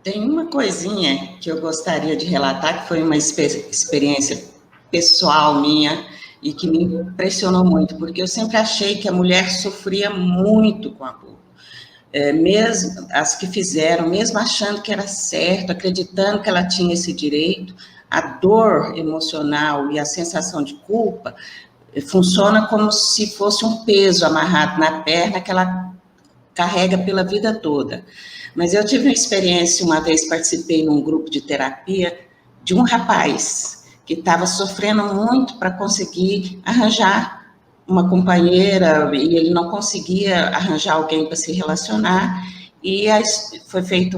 Tem uma coisinha que eu gostaria de relatar, que foi uma experiência pessoal minha, e que me impressionou muito, porque eu sempre achei que a mulher sofria muito com aborto. Mesmo as que fizeram, mesmo achando que era certo, acreditando que ela tinha esse direito, a dor emocional e a sensação de culpa funciona como se fosse um peso amarrado na perna que ela carrega pela vida toda. Mas eu tive uma experiência, uma vez participei num grupo de terapia de um rapaz que estava sofrendo muito para conseguir arranjar uma companheira, e ele não conseguia arranjar alguém para se relacionar, e foi feito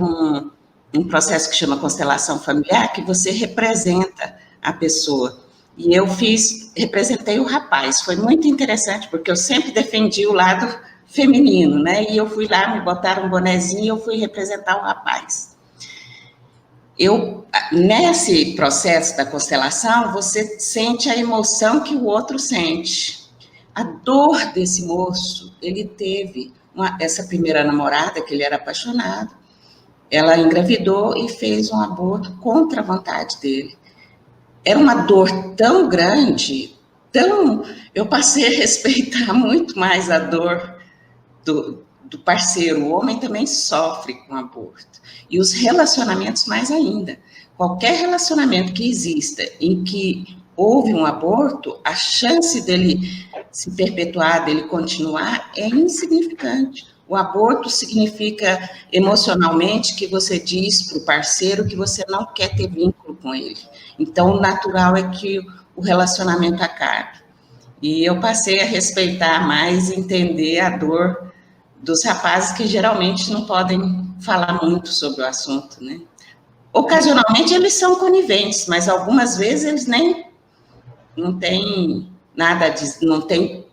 um processo que chama constelação familiar, que você representa a pessoa. E eu representei o rapaz. Foi muito interessante, porque eu sempre defendi o lado feminino, né? E eu fui lá, me botaram um bonezinho e eu fui representar o rapaz. Nesse processo da constelação, você sente a emoção que o outro sente. A dor desse moço, ele teve essa primeira namorada, que ele era apaixonado, ela engravidou e fez um aborto contra a vontade dele. Era uma dor tão grande, eu passei a respeitar muito mais a dor do parceiro. O homem também sofre com aborto. E os relacionamentos mais ainda. Qualquer relacionamento que exista em que houve um aborto, a chance dele se perpetuar, dele continuar, é insignificante. O aborto significa, emocionalmente, que você diz para o parceiro que você não quer ter vínculo com ele. Então, o natural é que o relacionamento acabe. E eu passei a respeitar mais, entender a dor dos rapazes que geralmente não podem falar muito sobre o assunto, né? Ocasionalmente eles são coniventes, mas algumas vezes eles nem não têm nada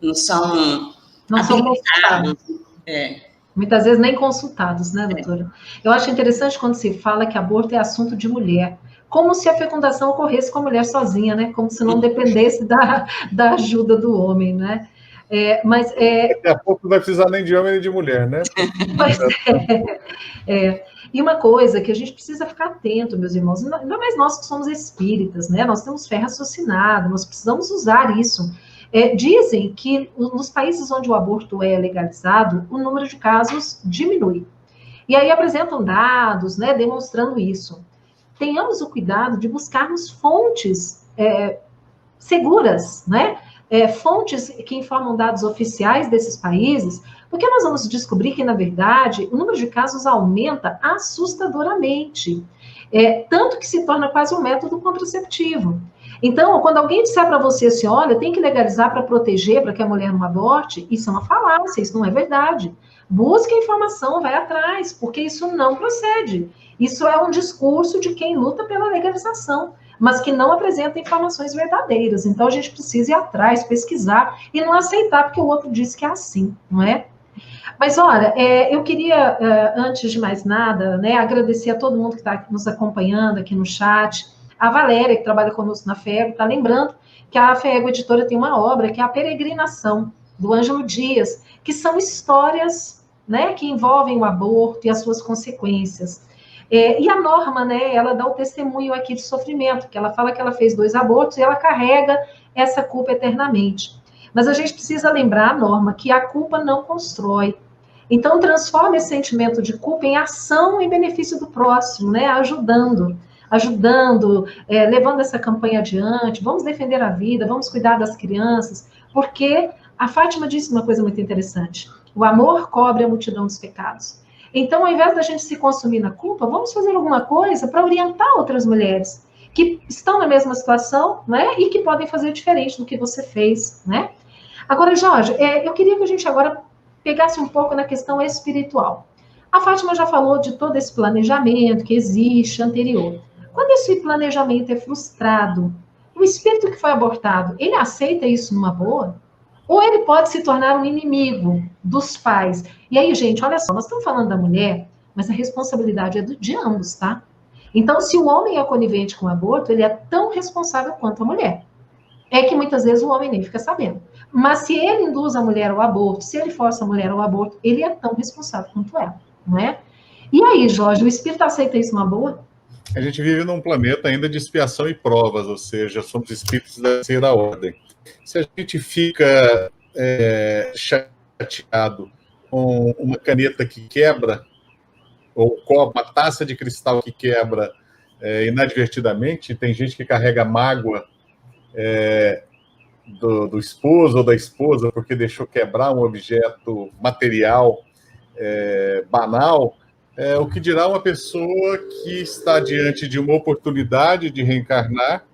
não são consultados. Muitas vezes nem consultados, né, doutora? Eu acho interessante quando se fala que aborto é assunto de mulher, como se a fecundação ocorresse com a mulher sozinha, né? Como se não dependesse da ajuda do homem, né? Daqui a pouco não vai precisar nem de homem nem de mulher, né? Pois E uma coisa que a gente precisa ficar atento, meus irmãos, ainda mais nós que somos espíritas, né? Nós temos fé raciocinada, nós precisamos usar isso. Dizem que nos países onde o aborto é legalizado, o número de casos diminui. E aí apresentam dados, né, demonstrando isso. Tenhamos o cuidado de buscarmos fontes seguras, né? Fontes que informam dados oficiais desses países, porque nós vamos descobrir que, na verdade, o número de casos aumenta assustadoramente, tanto que se torna quase um método contraceptivo. Então, quando alguém disser para você assim, olha, tem que legalizar para proteger, para que a mulher não aborte, isso é uma falácia, isso não é verdade. Busque a informação, vai atrás, porque isso não procede. Isso é um discurso de quem luta pela legalização, mas que não apresenta informações verdadeiras. Então, a gente precisa ir atrás, pesquisar e não aceitar porque o outro disse que é assim, não é? Mas, olha, eu queria, antes de mais nada, né, agradecer a todo mundo que está nos acompanhando aqui no chat. A Valéria, que trabalha conosco na FEGO, está lembrando que a FEGO Editora tem uma obra que é A Peregrinação, do Ângelo Dias, que são histórias, né, que envolvem o aborto e as suas consequências. E a Norma, né, ela dá o testemunho aqui de sofrimento, que ela fala que ela fez 2 abortos e ela carrega essa culpa eternamente. Mas a gente precisa lembrar, Norma, que a culpa não constrói. Então, transforma esse sentimento de culpa em ação em benefício do próximo, né, ajudando, levando essa campanha adiante, vamos defender a vida, vamos cuidar das crianças, porque a Fátima disse uma coisa muito interessante, o amor cobre a multidão dos pecados. Então, ao invés da gente se consumir na culpa, vamos fazer alguma coisa para orientar outras mulheres que estão na mesma situação, né, e que podem fazer diferente do que você fez, né? Agora, Jorge, eu queria que a gente agora pegasse um pouco na questão espiritual. A Fátima já falou de todo esse planejamento que existe anterior. Quando esse planejamento é frustrado, o espírito que foi abortado, ele aceita isso numa boa? Ou ele pode se tornar um inimigo dos pais? E aí, gente, olha só, nós estamos falando da mulher, mas a responsabilidade é de ambos, tá? Então, se o homem é conivente com o aborto, ele é tão responsável quanto a mulher. É que muitas vezes o homem nem fica sabendo. Mas se ele induz a mulher ao aborto, se ele força a mulher ao aborto, ele é tão responsável quanto ela, não é? E aí, Jorge, o espírito aceita isso numa boa? A gente vive num planeta ainda de expiação e provas, ou seja, somos espíritos da terceira ordem. Se a gente fica chateado com uma caneta que quebra, ou uma taça de cristal que quebra inadvertidamente, tem gente que carrega mágoa do esposo ou da esposa porque deixou quebrar um objeto material banal, o que dirá uma pessoa que está diante de uma oportunidade de reencarnar,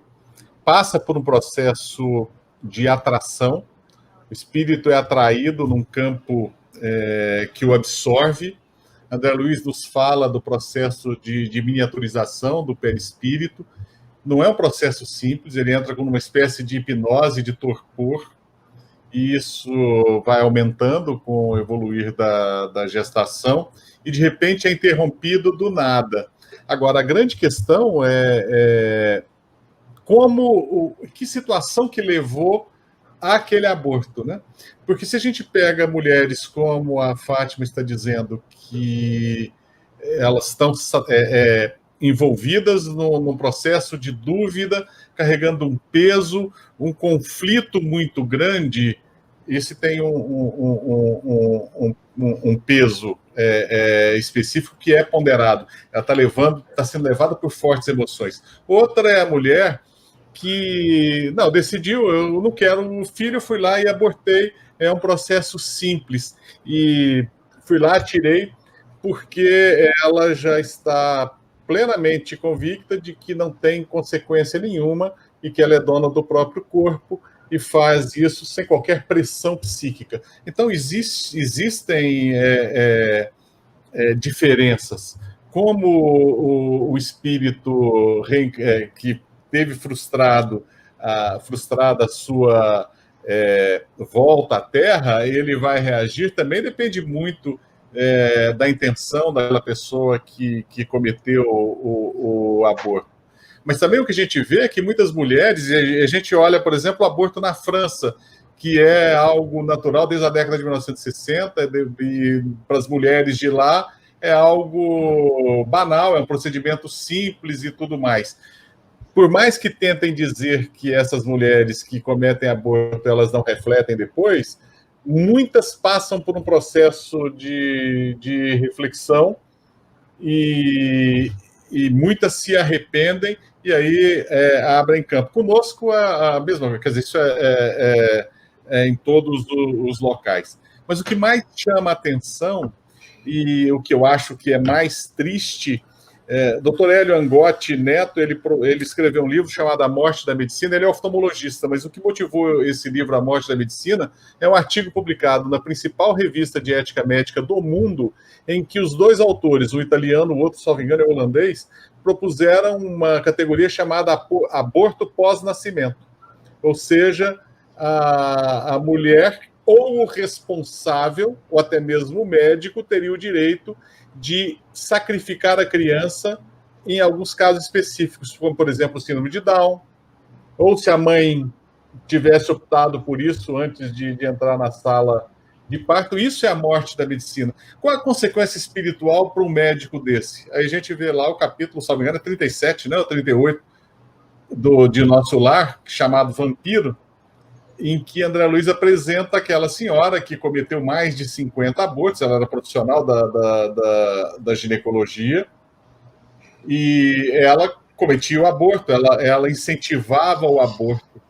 passa por um processo de atração, o espírito é atraído num campo que o absorve. André Luiz nos fala do processo de miniaturização do perispírito. Não é um processo simples, ele entra com uma espécie de hipnose, de torpor, e isso vai aumentando com o evoluir da gestação, e de repente é interrompido do nada. Agora, a grande questão que situação que levou àquele aborto, né? Porque se a gente pega mulheres como a Fátima está dizendo, que elas estão envolvidas num processo de dúvida, carregando um peso, um conflito muito grande, esse tem um peso específico que é ponderado. Ela está sendo levada por fortes emoções. Outra é a mulher que decidiu, eu não quero um filho, fui lá e abortei. É um processo simples. E fui lá, tirei, porque ela já está plenamente convicta de que não tem consequência nenhuma e que ela é dona do próprio corpo e faz isso sem qualquer pressão psíquica. Então, existem diferenças. Como o espírito que teve frustrada a sua volta à Terra, ele vai reagir, também depende muito da intenção daquela pessoa que cometeu o aborto. Mas também o que a gente vê é que muitas mulheres, e a gente olha, por exemplo, o aborto na França, que é algo natural desde a década de 1960, e para as mulheres de lá é algo banal, é um procedimento simples e tudo mais. Por mais que tentem dizer que essas mulheres que cometem aborto, elas não refletem depois, muitas passam por um processo de reflexão e muitas se arrependem e aí abrem campo. Conosco a mesma coisa, quer dizer, isso é em todos os locais. Mas o que mais chama a atenção e o que eu acho que é mais triste, Dr. Hélio Angotti Neto, ele escreveu um livro chamado A Morte da Medicina. Ele é oftalmologista, mas o que motivou esse livro, A Morte da Medicina, é um artigo publicado na principal revista de ética médica do mundo, em que os dois autores, um italiano, o outro, se não me engano, é holandês, propuseram uma categoria chamada aborto pós-nascimento. Ou seja, a mulher ou o responsável, ou até mesmo o médico, teria o direito de sacrificar a criança em alguns casos específicos, como, por exemplo, o síndrome de Down, ou se a mãe tivesse optado por isso antes de entrar na sala de parto. Isso é a morte da medicina. Qual a consequência espiritual para um médico desse? Aí a gente vê lá o capítulo, se não me engano, 37, né, ou 38, de Nosso Lar, chamado Vampiro, em que André Luiz apresenta aquela senhora que cometeu mais de 50 abortos, ela era profissional da ginecologia, e ela cometia o aborto, ela incentivava o aborto.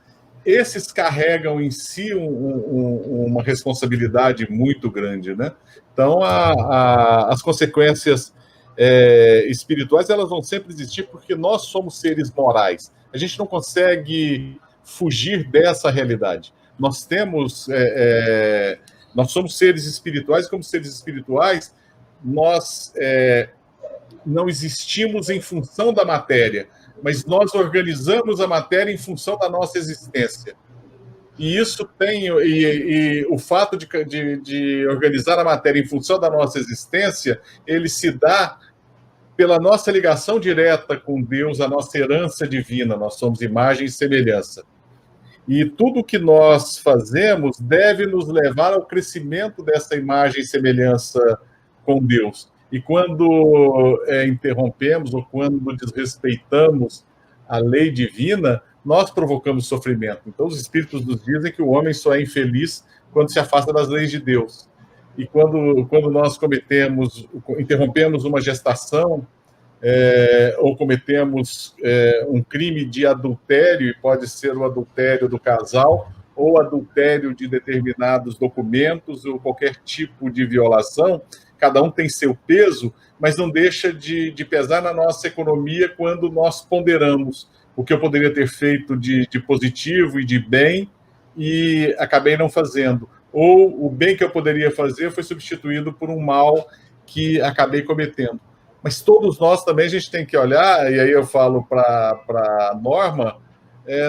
Esses carregam em si uma responsabilidade muito grande, né? Então, as consequências espirituais, elas vão sempre existir porque nós somos seres morais. A gente não consegue fugir dessa realidade. Nós somos seres espirituais, e como seres espirituais, nós não existimos em função da matéria, mas nós organizamos a matéria em função da nossa existência. E isso e o fato de organizar a matéria em função da nossa existência, ele se dá pela nossa ligação direta com Deus, a nossa herança divina. Nós somos imagem e semelhança. E tudo que nós fazemos deve nos levar ao crescimento dessa imagem e semelhança com Deus. E quando interrompemos ou quando desrespeitamos a lei divina, nós provocamos sofrimento. Então, os espíritos nos dizem que o homem só é infeliz quando se afasta das leis de Deus. E quando nós interrompemos uma gestação, ou cometemos um crime de adultério, e pode ser o adultério do casal, ou adultério de determinados documentos, ou qualquer tipo de violação, cada um tem seu peso, mas não deixa de pesar na nossa economia quando nós ponderamos o que eu poderia ter feito de positivo e de bem e acabei não fazendo. Ou o bem que eu poderia fazer foi substituído por um mal que acabei cometendo. Mas todos nós também, a gente tem que olhar, e aí eu falo para a Norma,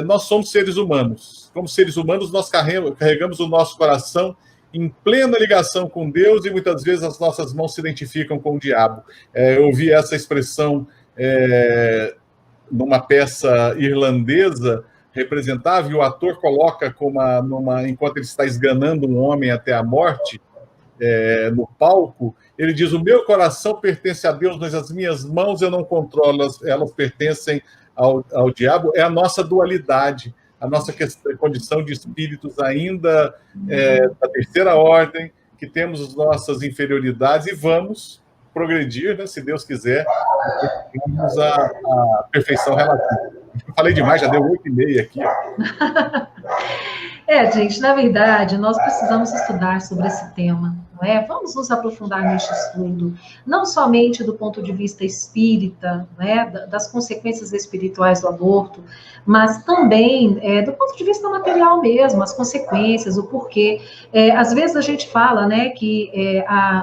nós somos seres humanos. Como seres humanos, nós carregamos o nosso coração em plena ligação com Deus, e muitas vezes as nossas mãos se identificam com o diabo. Eu ouvi essa expressão numa peça irlandesa representável, e o ator coloca enquanto ele está esganando um homem até a morte, no palco, ele diz: o meu coração pertence a Deus, mas as minhas mãos eu não controlo, elas pertencem ao diabo. É a nossa dualidade, a nossa condição de espíritos ainda da terceira ordem, que temos as nossas inferioridades e vamos progredir, né, se Deus quiser, temos a perfeição relativa. Eu falei demais, já deu 8h30 aqui. Gente, na verdade, nós precisamos estudar sobre esse tema, não é? Vamos nos aprofundar neste estudo, não somente do ponto de vista espírita, né, das consequências espirituais do aborto, mas também do ponto de vista material mesmo, as consequências, o porquê. Às vezes a gente fala, né, que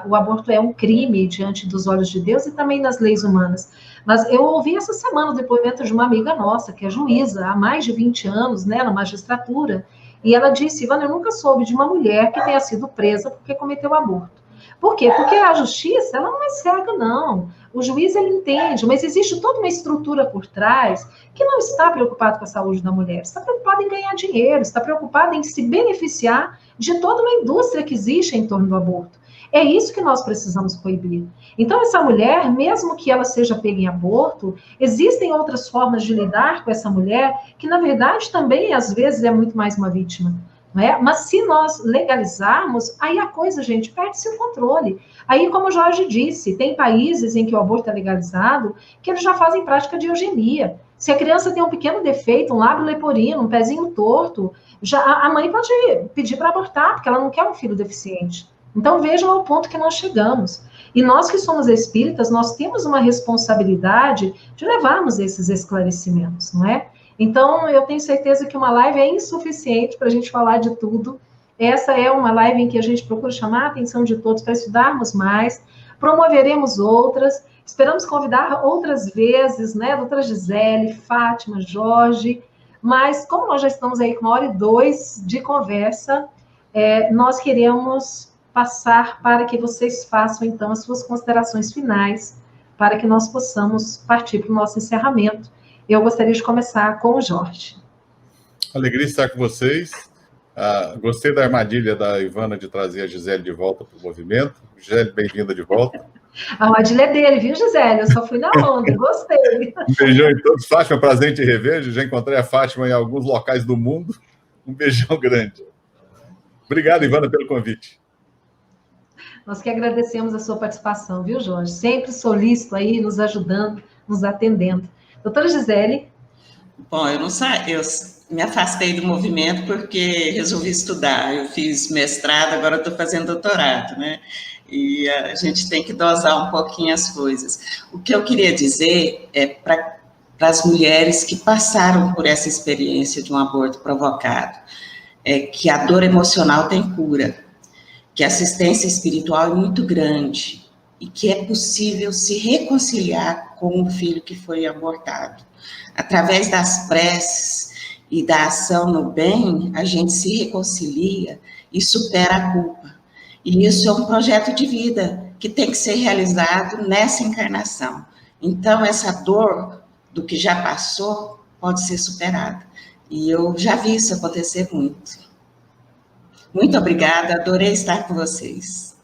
o aborto é um crime diante dos olhos de Deus e também das leis humanas. Mas eu ouvi essa semana o depoimento de uma amiga nossa, que é juíza há mais de 20 anos, né, na magistratura, e ela disse: Ivana, eu nunca soube de uma mulher que tenha sido presa porque cometeu aborto. Por quê? Porque a justiça, ela não é cega, não. O juiz, ele entende, mas existe toda uma estrutura por trás que não está preocupado com a saúde da mulher, está preocupado em ganhar dinheiro, está preocupado em se beneficiar de toda uma indústria que existe em torno do aborto. É isso que nós precisamos coibir. Então, essa mulher, mesmo que ela seja pega em aborto, existem outras formas de lidar com essa mulher, que, na verdade, também, às vezes, é muito mais uma vítima. Não é? Mas se nós legalizarmos, aí a coisa, gente, perde-se o controle. Aí, como o Jorge disse, tem países em que o aborto é legalizado, que eles já fazem prática de eugenia. Se a criança tem um pequeno defeito, um lábio leporino, um pezinho torto, a mãe pode pedir para abortar, porque ela não quer um filho deficiente. Então, vejam ao ponto que nós chegamos. E nós que somos espíritas, nós temos uma responsabilidade de levarmos esses esclarecimentos, não é? Então, eu tenho certeza que uma live é insuficiente para a gente falar de tudo. Essa é uma live em que a gente procura chamar a atenção de todos para estudarmos mais, promoveremos outras, esperamos convidar outras vezes, né, doutora Gisele, Fátima, Jorge, mas como nós já estamos aí com 1h02 de conversa, nós queremos passar para que vocês façam, então, as suas considerações finais, para que nós possamos partir para o nosso encerramento. Eu gostaria de começar com o Jorge. Alegria estar com vocês. Gostei da armadilha da Ivana de trazer a Gisele de volta para o movimento. Gisele, bem-vinda de volta. A armadilha é dele, viu, Gisele? Eu só fui na onda, gostei. Um beijão em todos. Fátima, prazer em te rever. Já encontrei a Fátima em alguns locais do mundo. Um beijão grande. Obrigado, Ivana, pelo convite. Nós que agradecemos a sua participação, viu, Jorge? Sempre solícito aí, nos ajudando, nos atendendo. Doutora Gisele? Bom, eu me afastei do movimento porque resolvi estudar. Eu fiz mestrado, agora estou fazendo doutorado, né? E a gente tem que dosar um pouquinho as coisas. O que eu queria dizer é para as mulheres que passaram por essa experiência de um aborto provocado, é que a dor emocional tem cura, que a assistência espiritual é muito grande e que é possível se reconciliar com o filho que foi abortado. Através das preces e da ação no bem, a gente se reconcilia e supera a culpa. E isso é um projeto de vida que tem que ser realizado nessa encarnação. Então, essa dor do que já passou pode ser superada. E eu já vi isso acontecer muito. Muito obrigada, adorei estar com vocês.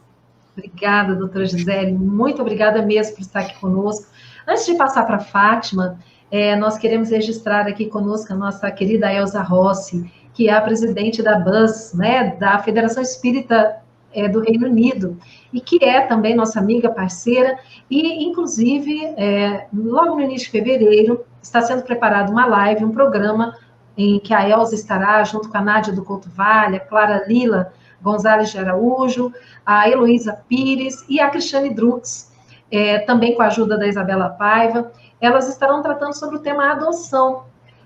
Obrigada, doutora Gisele, muito obrigada mesmo por estar aqui conosco. Antes de passar para a Fátima, nós queremos registrar aqui conosco a nossa querida Elza Rossi, que é a presidente da BUS, né, da Federação Espírita do Reino Unido, e que é também nossa amiga, parceira, e, inclusive, logo no início de fevereiro, está sendo preparado uma live, um programa, em que a Elza estará junto com a Nádia do Couto Vale, a Clara Lila Gonzalez de Araújo, a Heloísa Pires e a Cristiane Drux, também com a ajuda da Isabela Paiva. Elas estarão tratando sobre o tema adoção.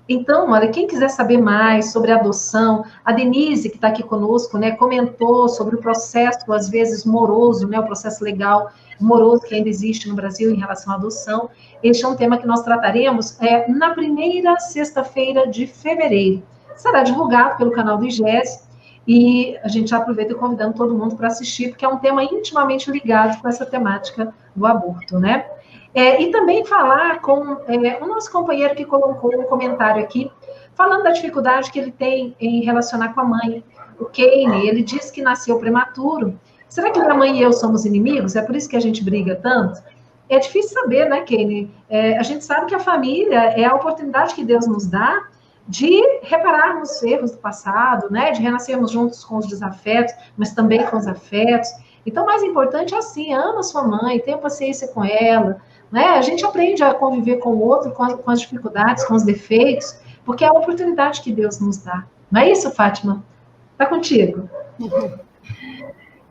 Então, olha, quem quiser saber mais sobre adoção, a Denise, que está aqui conosco, né, comentou sobre o processo, às vezes, moroso, né, o processo legal moroso que ainda existe no Brasil em relação à adoção. Este é um tema que nós trataremos na primeira sexta-feira de fevereiro. Será divulgado pelo canal do IGES e a gente já aproveita convidando todo mundo para assistir, porque é um tema intimamente ligado com essa temática do aborto, né? E também falar com o nosso companheiro que colocou um comentário aqui, falando da dificuldade que ele tem em relacionar com a mãe. O Kane, ele diz que nasceu prematuro. Será que minha mãe e eu somos inimigos? É por isso que a gente briga tanto? É difícil saber, né, Kane? A gente sabe que a família é a oportunidade que Deus nos dá de repararmos erros do passado, né, de renascermos juntos com os desafetos, mas também com os afetos. Então, o mais importante é assim, ama sua mãe, tenha paciência com ela, né? A gente aprende a conviver com o outro, com as dificuldades, com os defeitos, porque é a oportunidade que Deus nos dá. Não é isso, Fátima? Está contigo.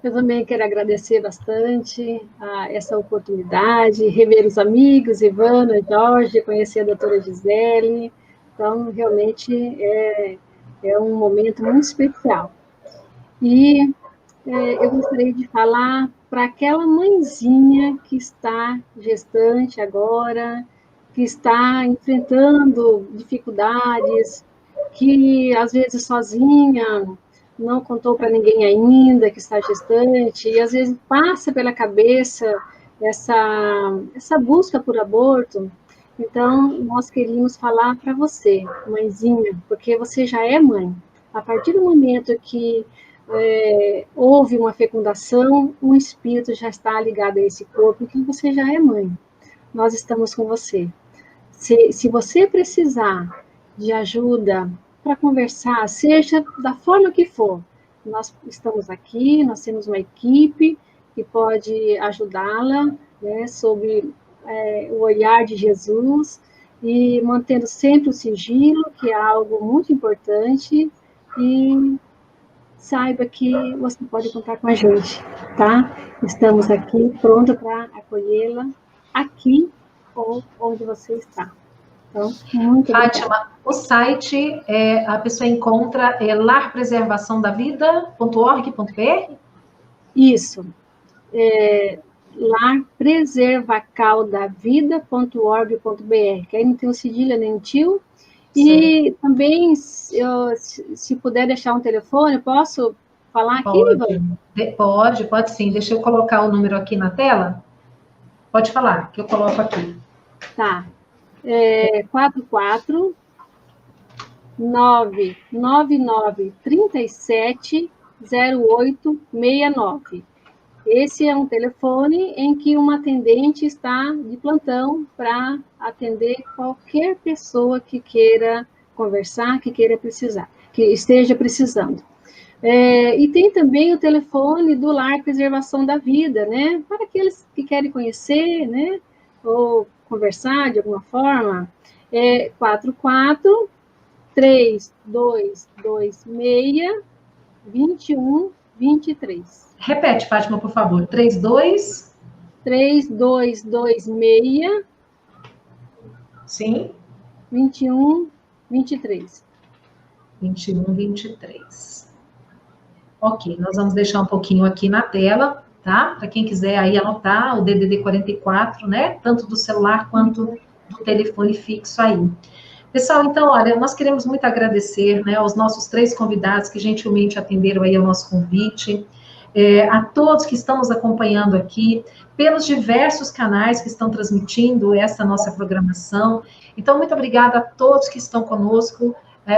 Eu também quero agradecer bastante essa oportunidade, rever os amigos, Ivana, Jorge, conhecer a doutora Gisele. Então, realmente, é um momento muito especial. E eu gostaria de falar para aquela mãezinha que está gestante agora, que está enfrentando dificuldades, que às vezes sozinha não contou para ninguém ainda que está gestante, e às vezes passa pela cabeça essa busca por aborto. Então, nós queríamos falar para você, mãezinha, porque você já é mãe. A partir do momento que houve uma fecundação, um espírito já está ligado a esse corpo, então você já é mãe. Nós estamos com você. Se você precisar de ajuda para conversar, seja da forma que for, nós estamos aqui, nós temos uma equipe que pode ajudá-la, né, sob o olhar de Jesus, e mantendo sempre o sigilo, que é algo muito importante, e saiba que você pode contar com a gente, tá? Estamos aqui prontos para acolhê-la aqui ou onde você está. Então, muito Fátima, obrigada. o site a pessoa encontra larpreservaçãodavida.org.br? Isso. larpreservacaudavida.org.br, que aí não tem o cedilha nem o tio. E também, se puder deixar um telefone, posso falar aqui, Pode, Ivan? pode sim. Deixa eu colocar o número aqui na tela. Pode falar, que eu coloco aqui. Tá. 44 999 37 0869. Esse é um telefone em que uma atendente está de plantão para atender qualquer pessoa que queira conversar, que queira precisar, que esteja precisando. E tem também o telefone do Lar Preservação da Vida, né? Para aqueles que querem conhecer, né? Ou conversar de alguma forma. 44 3226 2123. Repete, Fátima, por favor. 3226 Sim. 2123. 2123. Ok, nós vamos deixar um pouquinho aqui na tela, tá? Para quem quiser aí anotar o DDD 44, né? Tanto do celular quanto do telefone fixo aí. Pessoal, então, olha, nós queremos muito agradecer, né, aos nossos 3 convidados que gentilmente atenderam aí ao nosso convite, a todos que estão nos acompanhando aqui, pelos diversos canais que estão transmitindo essa nossa programação. Então, muito obrigada a todos que estão conosco,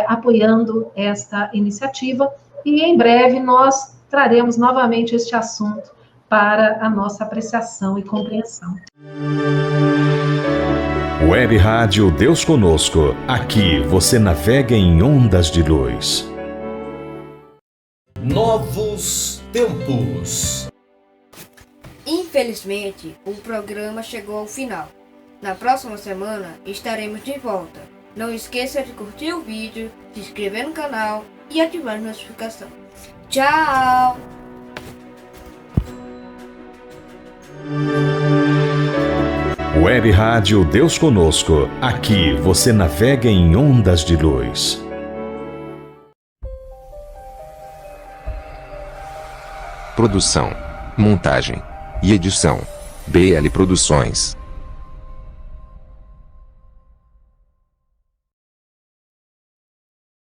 apoiando esta iniciativa, e em breve nós traremos novamente este assunto para a nossa apreciação e compreensão. Web Rádio Deus Conosco. Aqui você navega em ondas de luz. Novos tempos. Infelizmente, o programa chegou ao final. Na próxima semana estaremos de volta. Não esqueça de curtir o vídeo, se inscrever no canal e ativar a notificação. Tchau! Web Rádio Deus Conosco. Aqui você navega em ondas de luz. Produção, montagem e edição: BL Produções.